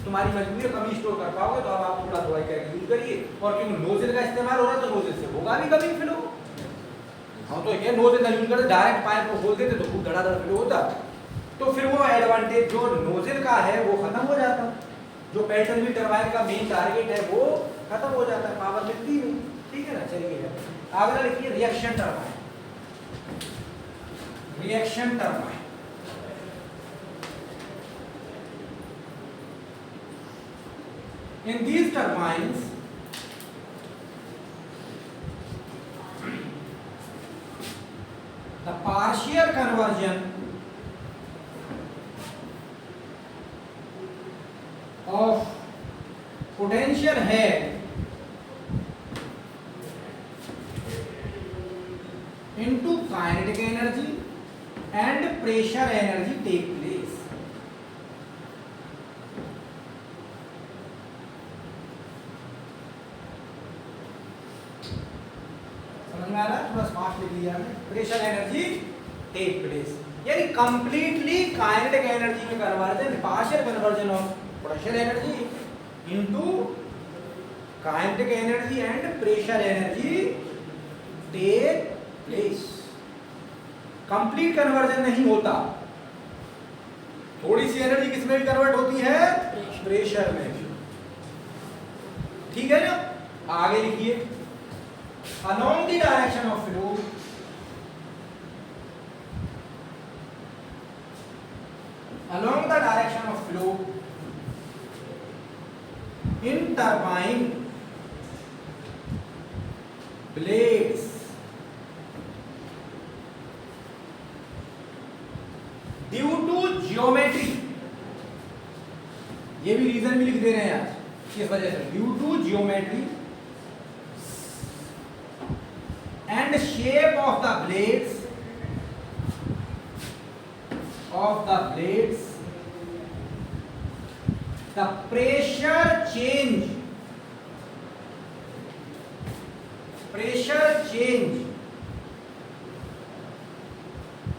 तुम्हारी मजबूरी है, कमी स्टोर कर पाओगे तो अब आप थोड़ा थोड़ा करके यूज करिए, और क्योंकि नोजल का इस्तेमाल हो रहा है तो नोजल से होगा भी कभी फ्लो। हाँ, तो ये नोजल यूज करते डायरेक्ट पाइप को खोल देते तो खूब धड़ाधड़ फ्लो होता, तो फिर वो एडवांटेज जो नोजल का है वो खत्म हो जाता, जो पेल्टनवी टरबाइन का मेन टारगेट है वो खत्म हो जाता है, पावर मिलती नहीं। ठीक है ना, चलिए अगला लिखिए reaction turbine. Reaction turbine in these turbines the partial conversion of potential head into kinetic energy and pressure energy take place। समझ में आ रहा है, थोड़ा स्मार्ट लिख लिया हमने, प्रेशर एनर्जी टेक प्लेस, यानी कंप्लीटली काइनेटिक एनर्जी में conversion, partial conversion of potential energy into kinetic energy and pressure energy take place. Complete conversion नहीं होता, थोड़ी सी एनर्जी किसमें भी कन्वर्ट होती है, प्रेशर में भी। ठीक है ना, आगे लिखिए along the direction of flow along the direction of flow in turbine blades due to geometry, ये भी रीजन भी लिख दे रहे हैं आज किस वजह से, due to geometry and shape of the blades the pressure change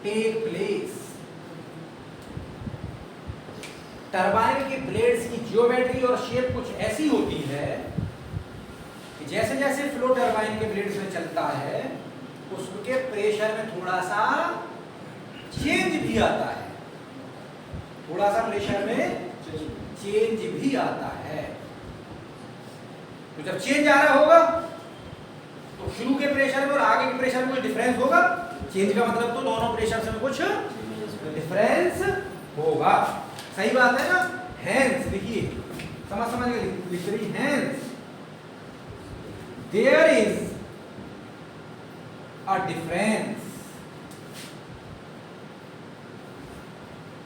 take place। Turbine के ब्लेड्स की जियोमेट्री और शेप कुछ ऐसी होती है कि जैसे जैसे फ्लो टरबाइन के ब्लेड्स में चलता है उसके प्रेशर में थोड़ा सा चेंज भी आता है, थोड़ा सा प्रेशर में चेंज भी आता है। तो जब चेंज आ रहा होगा तो शुरू के प्रेशर में और आगे के प्रेशर में कुछ डिफरेंस होगा। चेंज का मतलब तो दोनों प्रेशर में कुछ डिफरेंस होगा। सही बात है ना। हेंस देखिए समझ के लिख रही, hence there is a difference,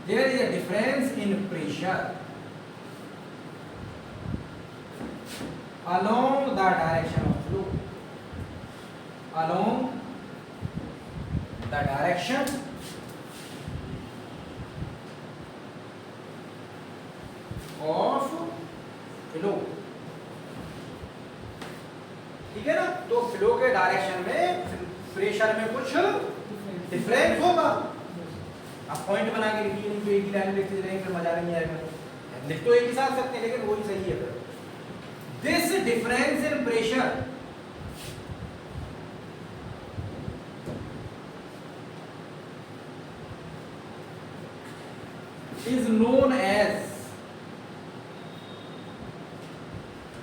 there is a difference in pressure along the direction of flow, along the direction of flow। ठीक है ना। तो फ्लो के डायरेक्शन में प्रेशर में कुछ डिफरेंस होगा। आप पॉइंट बना के लिखिए, नहीं तो एक ही लाइन लिखते रहेंगे फिर मजा नहीं आएगा। लिख तो एक ही साथ सकते हैं लेकिन वही सही है। This difference in pressure is known as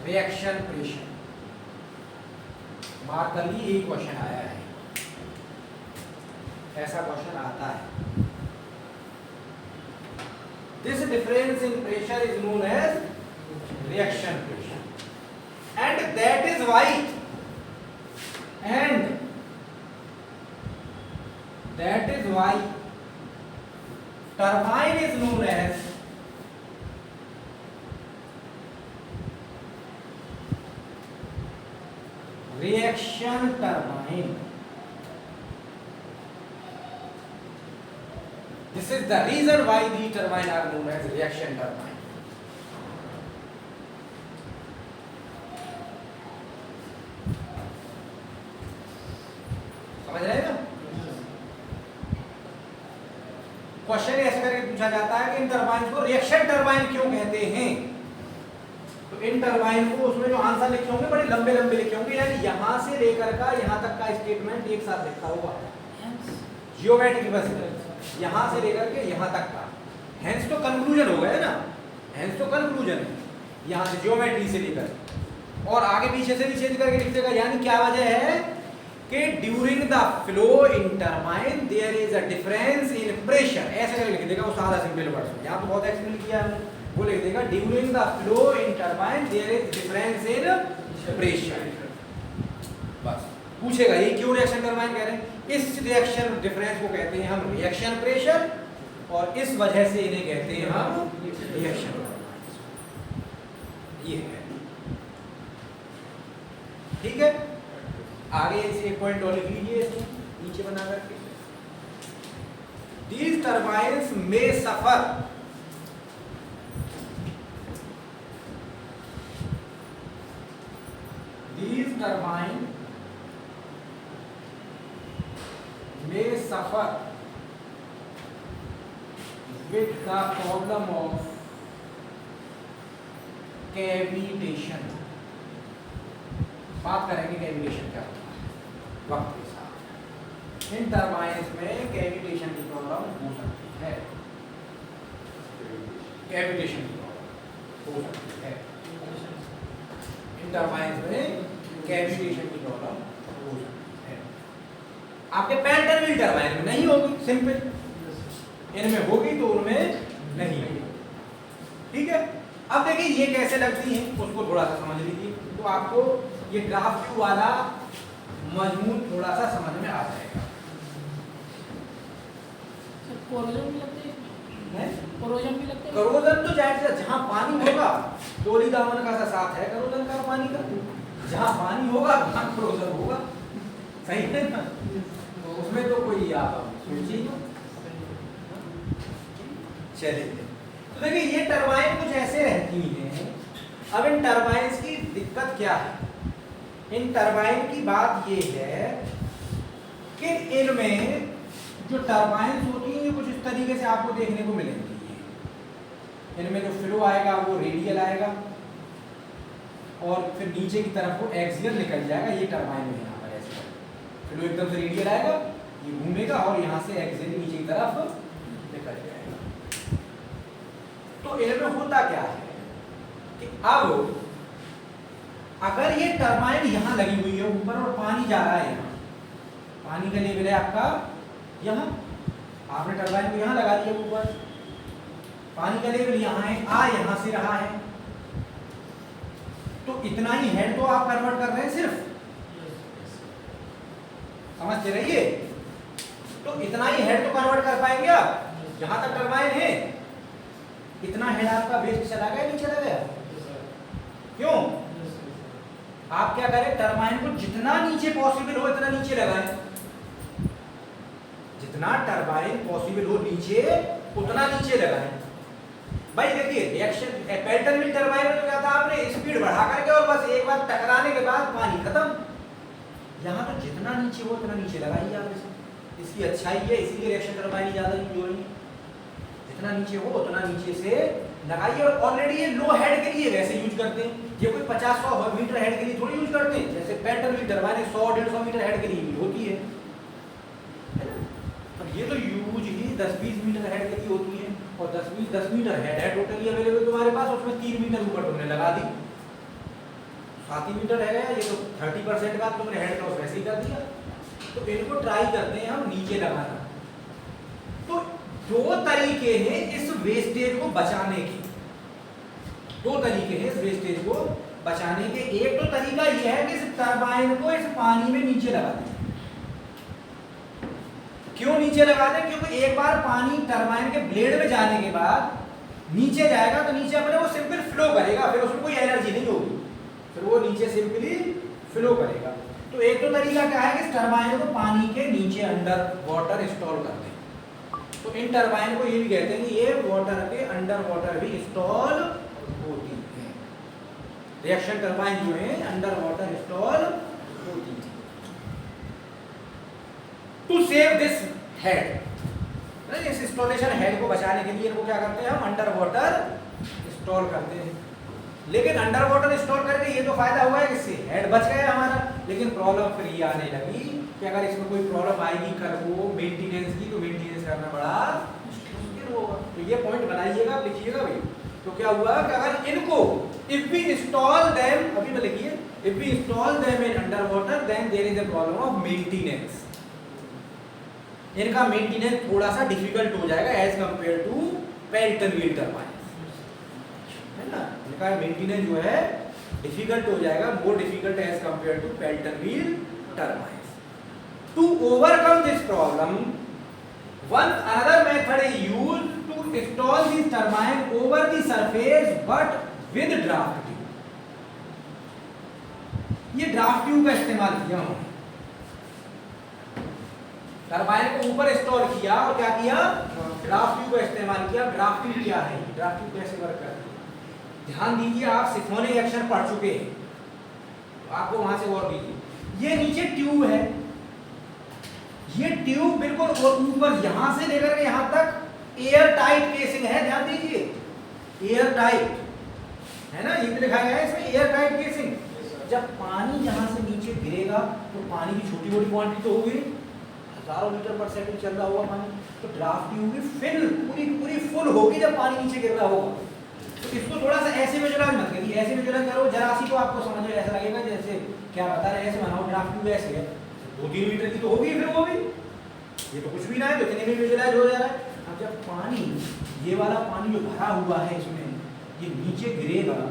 reaction pressure. Mark कर ली, एक क्वेश्चन आया है, ऐसा क्वेश्चन आता है। This difference in pressure is known as reaction pressure, and that is why turbine is known as reaction turbine। This is the reason why the turbine are known as reaction turbine। समझ रहे हैं ना। Question ऐसे करके पूछा जाता है कि इन टरबाइन को रिएक्शन टरबाइन क्यों कहते हैं। तो इन टरबाइन को उसमें जो आंसर लिखे होंगे बड़े लंबे लंबे लिखे होंगे, यानी यहां से लेकर का यहां तक का स्टेटमेंट एक साथ लिखा हुआ है। जियोमेट्री बस यहां से लेकर के यहां तक का। हेंस तो कंक्लूजन हो गया ना, हेंस तो कंक्लूजन है, यहां से जियोमेट्री से लेकर और आगे पीछे से भी चेंज करके लिख देगा। यानी क्या वजह है कि during the flow in turbine there is a difference in pressure. ऐसे करके लिख देगा वो सादा सिंपल वर्ड्स में। यहां तो बहुत एक्सप्लेन किया है, वो लिख देगा during the flow in turbine there is difference in pressure. बस पूछेगा ये क्यों रिएक्शन टरबाइन कह रहे हैं। इस रिएक्शन डिफरेंस को कहते हैं हम रिएक्शन प्रेशर और इस वजह से इन्हें कहते हैं हम रिएक्शन टरबाइन। ये है, ठीक है। आगे इसे एक पॉइंट और लिख लीजिए नीचे बना करके। These turbines may suffer with the problem of cavitation। बात करेंगे कैविटेशन क्या होता है वक्त के साथ। इन टरबाइन्स में कैविटेशन की प्रॉब्लम हो सकती है, कैविटेशन की प्रॉब्लम हो सकती है। इन टरबाइन्स में कैविटेशन की प्रॉब्लम हो सकती है। आपके पेल्टर टरबाइन में नहीं होगी, सिंपल। इनमें होगी तो उनमें नहीं होगी, ठीक है। अब देखिए ये कैसे लगती है उसको थोड़ा सा समझ लीजिए, तो आपको ये ग्राफ क्यू वाला मजमून थोड़ा सा समझ में आ जाएगा। कोरोजन भी लगते हैं, कोरोजन भी लगते हैं। करोजन तो जाहिर जहाँ पानी होगा, डोली दामन का साथ है करोजन का पानी का। जहाँ पानी होगा वहाँ करोजन होगा, सही है ना। तो उसमें तो कोई आप सोचिए। चलिए तो देखिए ये टरबाइन कुछ ऐसे रहती हैं। अब इन टरबाइन्स की दिक्कत क्या है। इन टरबाइन की बात ये है कि इनमें जो टरबाइन्स होती हैं ये कुछ इस तरीके से आपको देखने को मिलेंगी। इनमें जो फ्लो आएगा वो रेडियल आएगा और फिर नीचे की तरफ वो एक्सियल निकल जाएगा। ये टरबाइन में यहाँ पर ऐसे फ्लो एकदम से रेडियल आएगा, ये घूमेगा और यहाँ से एक्सियल नीचे की तरफ निकल जाएगा। तो इनमें होता क्या है कि अब अगर ये टरबाइन यहाँ लगी हुई है ऊपर और पानी जा रहा है यहाँ, पानी का लेवल है आपका यहाँ, आपने टरबाइन को यहाँ लगा दिया ऊपर, पानी का लेवल यहाँ है, यहाँ से रहा है, तो इतना ही हेड तो आप कन्वर्ट कर रहे हैं सिर्फ, समझते रहिए। तो इतना ही हेड तो कन्वर्ट कर पाएंगे आप, जहां तक टरबाइन है इतना हेड आपका वेस्ट चला गया, नहीं चला गया? क्यों? आप क्या करें, टरबाइन को जितना नीचे पॉसिबल हो इतना नीचे लगाएं, जितना टरबाइन पॉसिबल हो नीचे उतना नीचे लगाएं। भाई देखिए रिएक्शन पेल्टन व्हील टरबाइन में तो क्या था, आपने स्पीड बढ़ा करके और बस एक बार टकराने के बाद पानी खत्म। यहाँ तो जितना नीचे हो उतना नीचे लगाइए आप इसे, इसकी अच्छाई है, इसीलिए रिएक्शन टरबाइन ज़्यादा यूज हो रही है। जितना नीचे हो उतना नीचे से लगाइए, और ऑलरेडी ये लो हेड के लिए वैसे यूज करते हैं, ये कोई 50-100 मीटर हेड के लिए थोड़ी यूज करते हैं, जैसे Pelton wheel turbine 100-150 meter head के लिए यूज होती है ना। अब ये तो यूज ही 10-20 मीटर हेड के लिए होती है, और 10 मीटर हेड है टोटली अवेलेबल तुम्हारे पास, उसमें 3 मीटर ऊपर तुमने लगा दी, 7 मीटर है, ये तो 30% का तुमने हेड लॉस वैसे ही कर दिया। तो इनको ट्राई करते हैं हम नीचे लगाना। तो दो तरीके हैं इस वेस्टेज को बचाने के, दो तरीके हैं इस वेस्टेज को बचाने के। एक तो तरीका यह है कि इस टरबाइन को इस पानी में नीचे लगा दें। क्यों नीचे लगा दें? क्योंकि एक बार पानी टरबाइन के ब्लेड में जाने के बाद नीचे जाएगा तो नीचे अपने वो सिंपल फ्लो करेगा, फिर उसमें कोई एनर्जी नहीं होगी, फिर वो नीचे सिंपली फ्लो करेगा। तो एक तो तरीका क्या है कि इस टरबाइन को पानी के नीचे अंडर वाटर इंस्टॉल कर दें। तो इन टरबाइन को ये भी कहते हैं कि ये वाटर के अंडर वाटर भी इंस्टॉल होती है। रिएक्शन टरबाइन जो है अंडर वाटर इंस्टॉल होती है। टू सेव दिस हेड, इस इंस्टॉलेशन हेड को बचाने के लिए इनको क्या करते हैं, हम अंडर वाटर इंस्टॉल करते हैं। लेकिन अंडर वाटर इंस्टॉल करके ये तो फायदा हुआ है कि इससे हेड बच गया हमारा, लेकिन प्रॉब्लम फिर ये आने लगी कि अगर इसमें कोई प्रॉब्लम आएगी कर वो मेंटेनेंस की, तो मेंटेनेंस करना बड़ा मुश्किल होगा। तो ये पॉइंट बनाइएगा, लिखिएगा भाई। तो क्या हुआ कि अगर इनको इफ वी इंस्टॉल देम, अभी में लिखिए, if we install them in under water then there is a problem of maintenance. इनका मेंटेनेंस थोड़ा सा डिफिकल्ट हो जाएगा as compare to Pelton wheel turbine, है ना। इनका मेंटेनेंस जो है डिफिकल्ट हो जाएगा, more difficult as compare to Pelton wheel turbine. To overcome this problem one another method is used to install this turbine over the surface but with draft tube. ये draft tube का इस्तेमाल किया हमने, turbine को ऊपर install किया और क्या किया, ड्राफ्ट ट्यूब का इस्तेमाल किया। ड्राफ्ट ट्यूब क्या है, ड्राफ्ट ट्यूब कैसे वर्क करती है, ध्यान दीजिए। आप सिफोनिक एक्शन पढ़ चुके हैं, तो आपको वहां से और दीजिए। ये नीचे ट्यूब है, ये ट्यूब बिल्कुल ऊपर यहां से लेकर के यहां तक एयर टाइट केसिंग है, ध्यान दीजिए, एयर टाइट है ना, ये लिखा गया है इसमें एयर टाइट केसिंग। जब पानी यहां से नीचे गिरेगा तो पानी की छोटी मोटी क्वांटिटी तो होगी, हजारों लीटर पर सेकंड चल रहा होगा पानी, तो ड्राफ्ट ट्यूब भी फिल पूरी फुल होगी जब पानी नीचे गिर रहा होगा। तो इसको थोड़ा सा ऐसे विजुअलाइज मत करिए, ऐसे विजुअलाइज करो जरा सी तो आपको समझ में ऐसा लगेगा जैसे क्या बता रहे हैं, ऐसे बनाओ ड्राफ्ट ट्यूब ऐसे है, 2-3 मीटर की तो होगी, फिर वो भी ये तो कुछ भी ना है, तो इतने में विजुअलाइज हो जा रहा है। अब जब पानी, ये वाला पानी जो भरा हुआ है इसमें, ये नीचे गिरेगा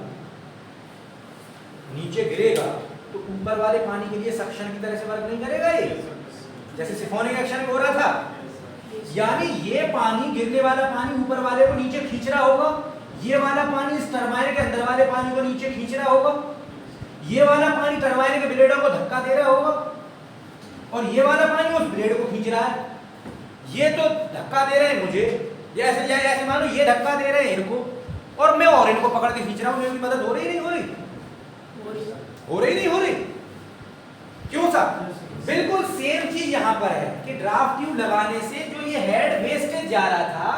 तो ऊपर वाले पानी के लिए सक्शन की तरह से वर्क नहीं करेगा, ये जैसे सिफोनिक एक्शन में हो रहा था। यानी ये पानी, गिरने वाला पानी ऊपर वाले को नीचे खींच रहा होगा, ये वाला पानी इस टरबाइन के अंदर वाले पानी को नीचे खींच रहा होगा, ये वाला पानी टरबाइन के ब्लेडों को धक्का दे रहा होगा, और ये वाला पानी उस ब्लेड को खींच रहा है। ये तो धक्का दे रहे हैं मुझे, ऐसे मानो ये धक्का दे रहे हैं इनको, और मैं और इनको पकड़ के खींच रहा हूँ, मेरी मदद हो रही नहीं हो रही, हो रही नहीं हो रही। क्यों साहब? बिल्कुल सेम चीज यहां पर है कि ड्राफ्ट ट्यूब लगाने से जो ये हेड वेस्टेज जा रहा था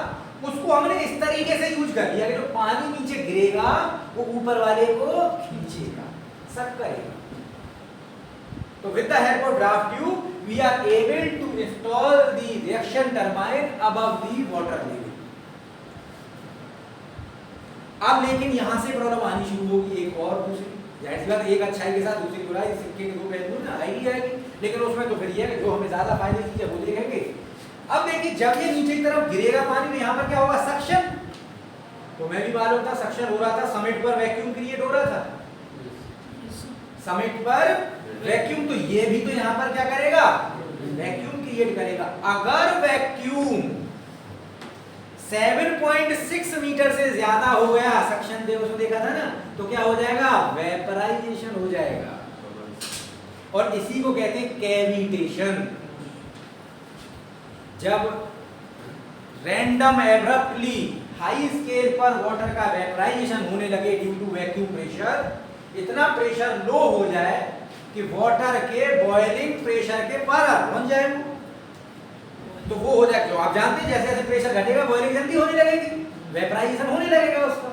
उसको हमने इस तरीके से यूज कर लिया कि जो पानी नीचे गिरेगा वो ऊपर वाले को खींचेगा, सब करेगा। तो with the help of draft tube we are able to install the reaction turbine above the water level. अब लेकिन यहां से प्रॉब्लम आनी शुरू होगी, एक और दूसरी, जाहिर सी बात एक अच्छाई के साथ दूसरी बुराई, सिक्के के दो पहलू ना आएगी आएगी, लेकिन उसमें तो फिर ये है कि जो हमें ज्यादा फायदे की चीज वो देखेंगे। अब देखिए जब ये नीचे की तरफ गिरेगा पानी में, यहाँ पर क्या होगा, सक्शन। तो मैं भी मालूम था सक्शन हो रहा था, समिट पर वैक्यूम क्रिएट हो रहा था, समिट पर वैक्यूम, तो ये भी तो यहाँ पर क्या करेगा, वैक्यूम क्रिएट करेगा। अगर वैक्यूम 7.6 मीटर से ज्यादा हो गया, सक्शन दे उसमें देखा था ना, तो क्या हो जाएगा, वेपराइजेशन हो जाएगा, और इसी को कहते हैं कैविटेशन। जब रैंडम एब्रप्टली हाई स्केल पर वाटर का वेपराइजेशन होने लगे ड्यू टू वैक्यूम प्रेशर, इतना प्रेशर लो हो जाए कि वाटर के बॉइलिंग प्रेशर के बराबर बन जाए वो, तो वो हो जाए, जो आप जानते हैं जैसे जैसे प्रेशर घटेगा बॉइलिंग जल्दी होने लगेगी, वेपराइजेशन होने लगेगा उसका।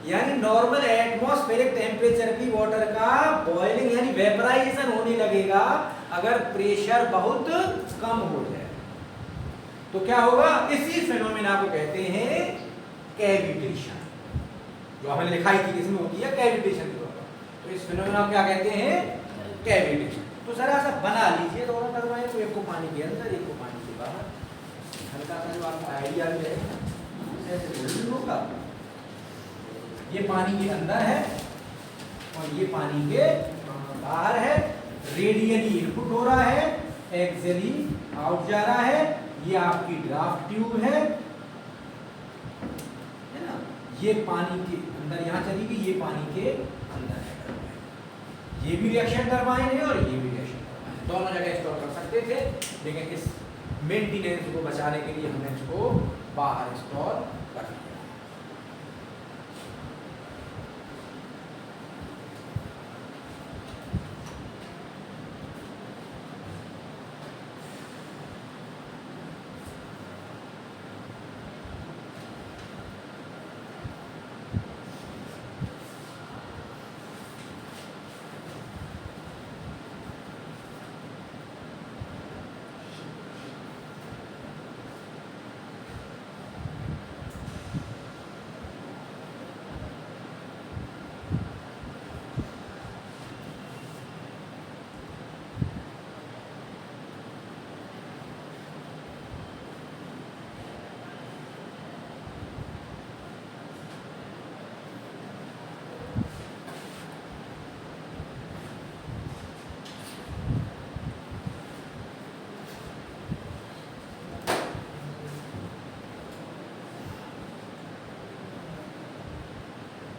यानी नॉर्मल एटमॉस्फेरिक टेम्परेचर की वाटर का बॉइलिंग यानी वेपराइजेशन होने लगेगा अगर प्रेशर बहुत कम हो जाए। तो क्या होगा, इसी फेनोमेना को कहते हैं कैविटेशन, जो हमने लिखाई थी इसमें होती है कैविटेशन। तो इस फेनोमेना को क्या कहते हैं, कैविटेशन। तो जरा सा बना लीजिए दोनों टरबाइन को, एक को पानी के अंदर एक को पानी के बाहर, हल्का सा जो आपका आइडिया भी है ऐसे होगा। ये पानी के अंदर है और ये पानी के बाहर है, रेडियली इनपुट हो रहा है, एक्सियली आउट जा रहा है। ये आपकी ड्राफ्ट ट्यूब है ना, ये पानी के अंदर यहाँ चली गई, ये पानी के अंदर है। ये भी रिएक्शन टरबाइन है और ये भी रिएक्शन टरबाइन है, दोनों जगह स्टोर कर सकते थे, लेकिन इस मेंटेनेंस को बचाने के लिए हमने इसको बाहर स्टोर कर दिया।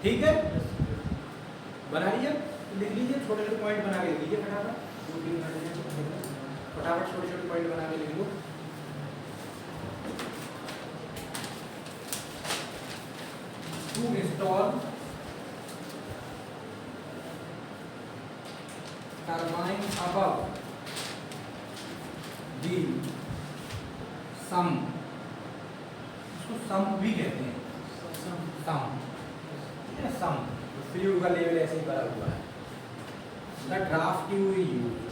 ठीक है, बना लीजिए, लिख लीजिए, छोटे छोटे पॉइंट बना के लिख लीजिए फटाफट, 2-3 मिनट फटाफट छोटे छोटे पॉइंट बना के लिख लो। To install turbine above the sum, इसको सम भी कहते हैं, सम सम, फ्लूइड का लेवल ऐसे ही बना हुआ है। The draft tube is used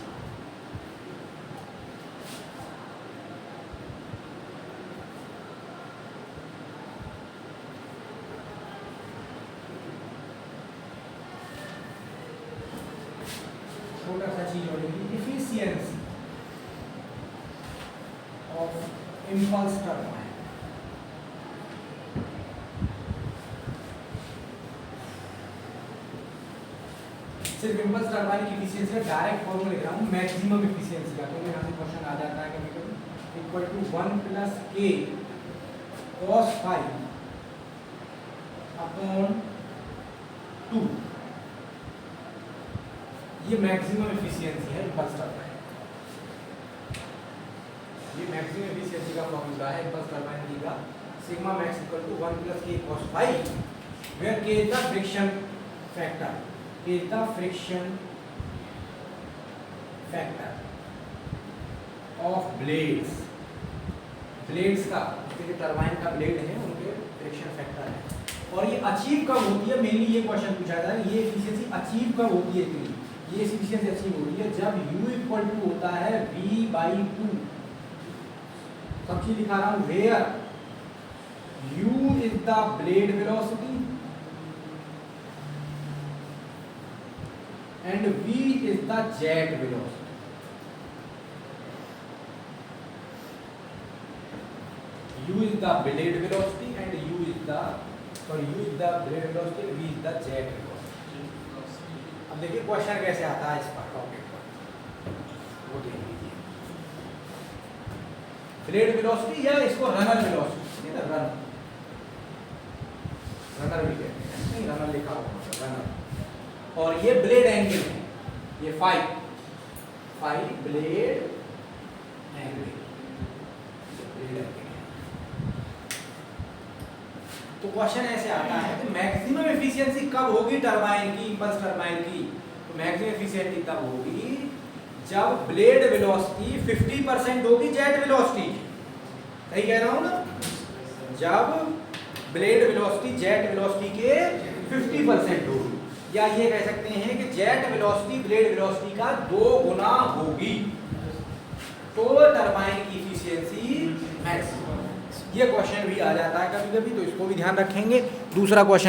छोटा सा चीज होगी, एफिशिएंसी ऑफ इम्पल्स टरबाइन। सिर्फ इम्पल्स टरबाइन की एफिशिएंसी का डायरेक्ट फॉर्मूला लिख रहा हूँ, मैक्सिमम एफिशिएंसी का, तो यहाँ से क्वेश्चन आ जाता है कभी equal to 1 + k cos phi upon 2। ये मैक्सिमम एफिशिएंसी है इम्पल्स टरबाइन, ये मैक्सिमम एफिशिएंसी का फॉर्मूला है इम्पल्स टरबाइन का, sigma max equal to 1 + k cos phi, where k is the friction factor, is the friction factor of blades blades का, उसके जो turbine का ब्लेड है उनके फ्रिक्शन फैक्टर है। और ये अचीव कब होती है, मेनली ये क्वेश्चन पूछा था, ये एफिशिएंसी अचीव कब होती है इतनी, ये एफिशिएंसी अचीव होती है जब U इक्वल टू होता है V/2। सब चीज लिखा रहा हूँ, where U is the blade velocity and V is the jet velocity. U is the blade velocity and U is the blade velocity, V is the jet velocity. अब देखिए question कैसे आता है इस पर टॉपिक पर, वो देख लीजिए। ब्लेड वेलोसिटी या इसको रनर वेलोसिटी, ठीक है, रनर भी कहते हैं, नहीं रनर लिखा हुआ रनर। और ये ब्लेड एंगल है, ये फाई ब्लेड एंगल, तो क्वेश्चन ऐसे आता है कि मैक्सिमम एफिशिएंसी कब होगी टरबाइन की, इंपल्स टरबाइन की, तो मैक्सिमम एफिशिएंसी तब होगी जब ब्लेड वेलोसिटी 50% होगी जेट वेलोसिटी, सही कह रहा हूं ना, जब ब्लेड वेलोसिटी जेट वेलोसिटी के 50% होगी, या ये कह सकते हैं कि जेट वेलोसिटी ब्लेड वेलोसिटी का 2 गुना होगी, तो टरबाइन की एफिशिएंसी मैक्सिमम। ये क्वेश्चन भी आ जाता है कभी कभी, तो इसको भी ध्यान रखेंगे। दूसरा क्वेश्चन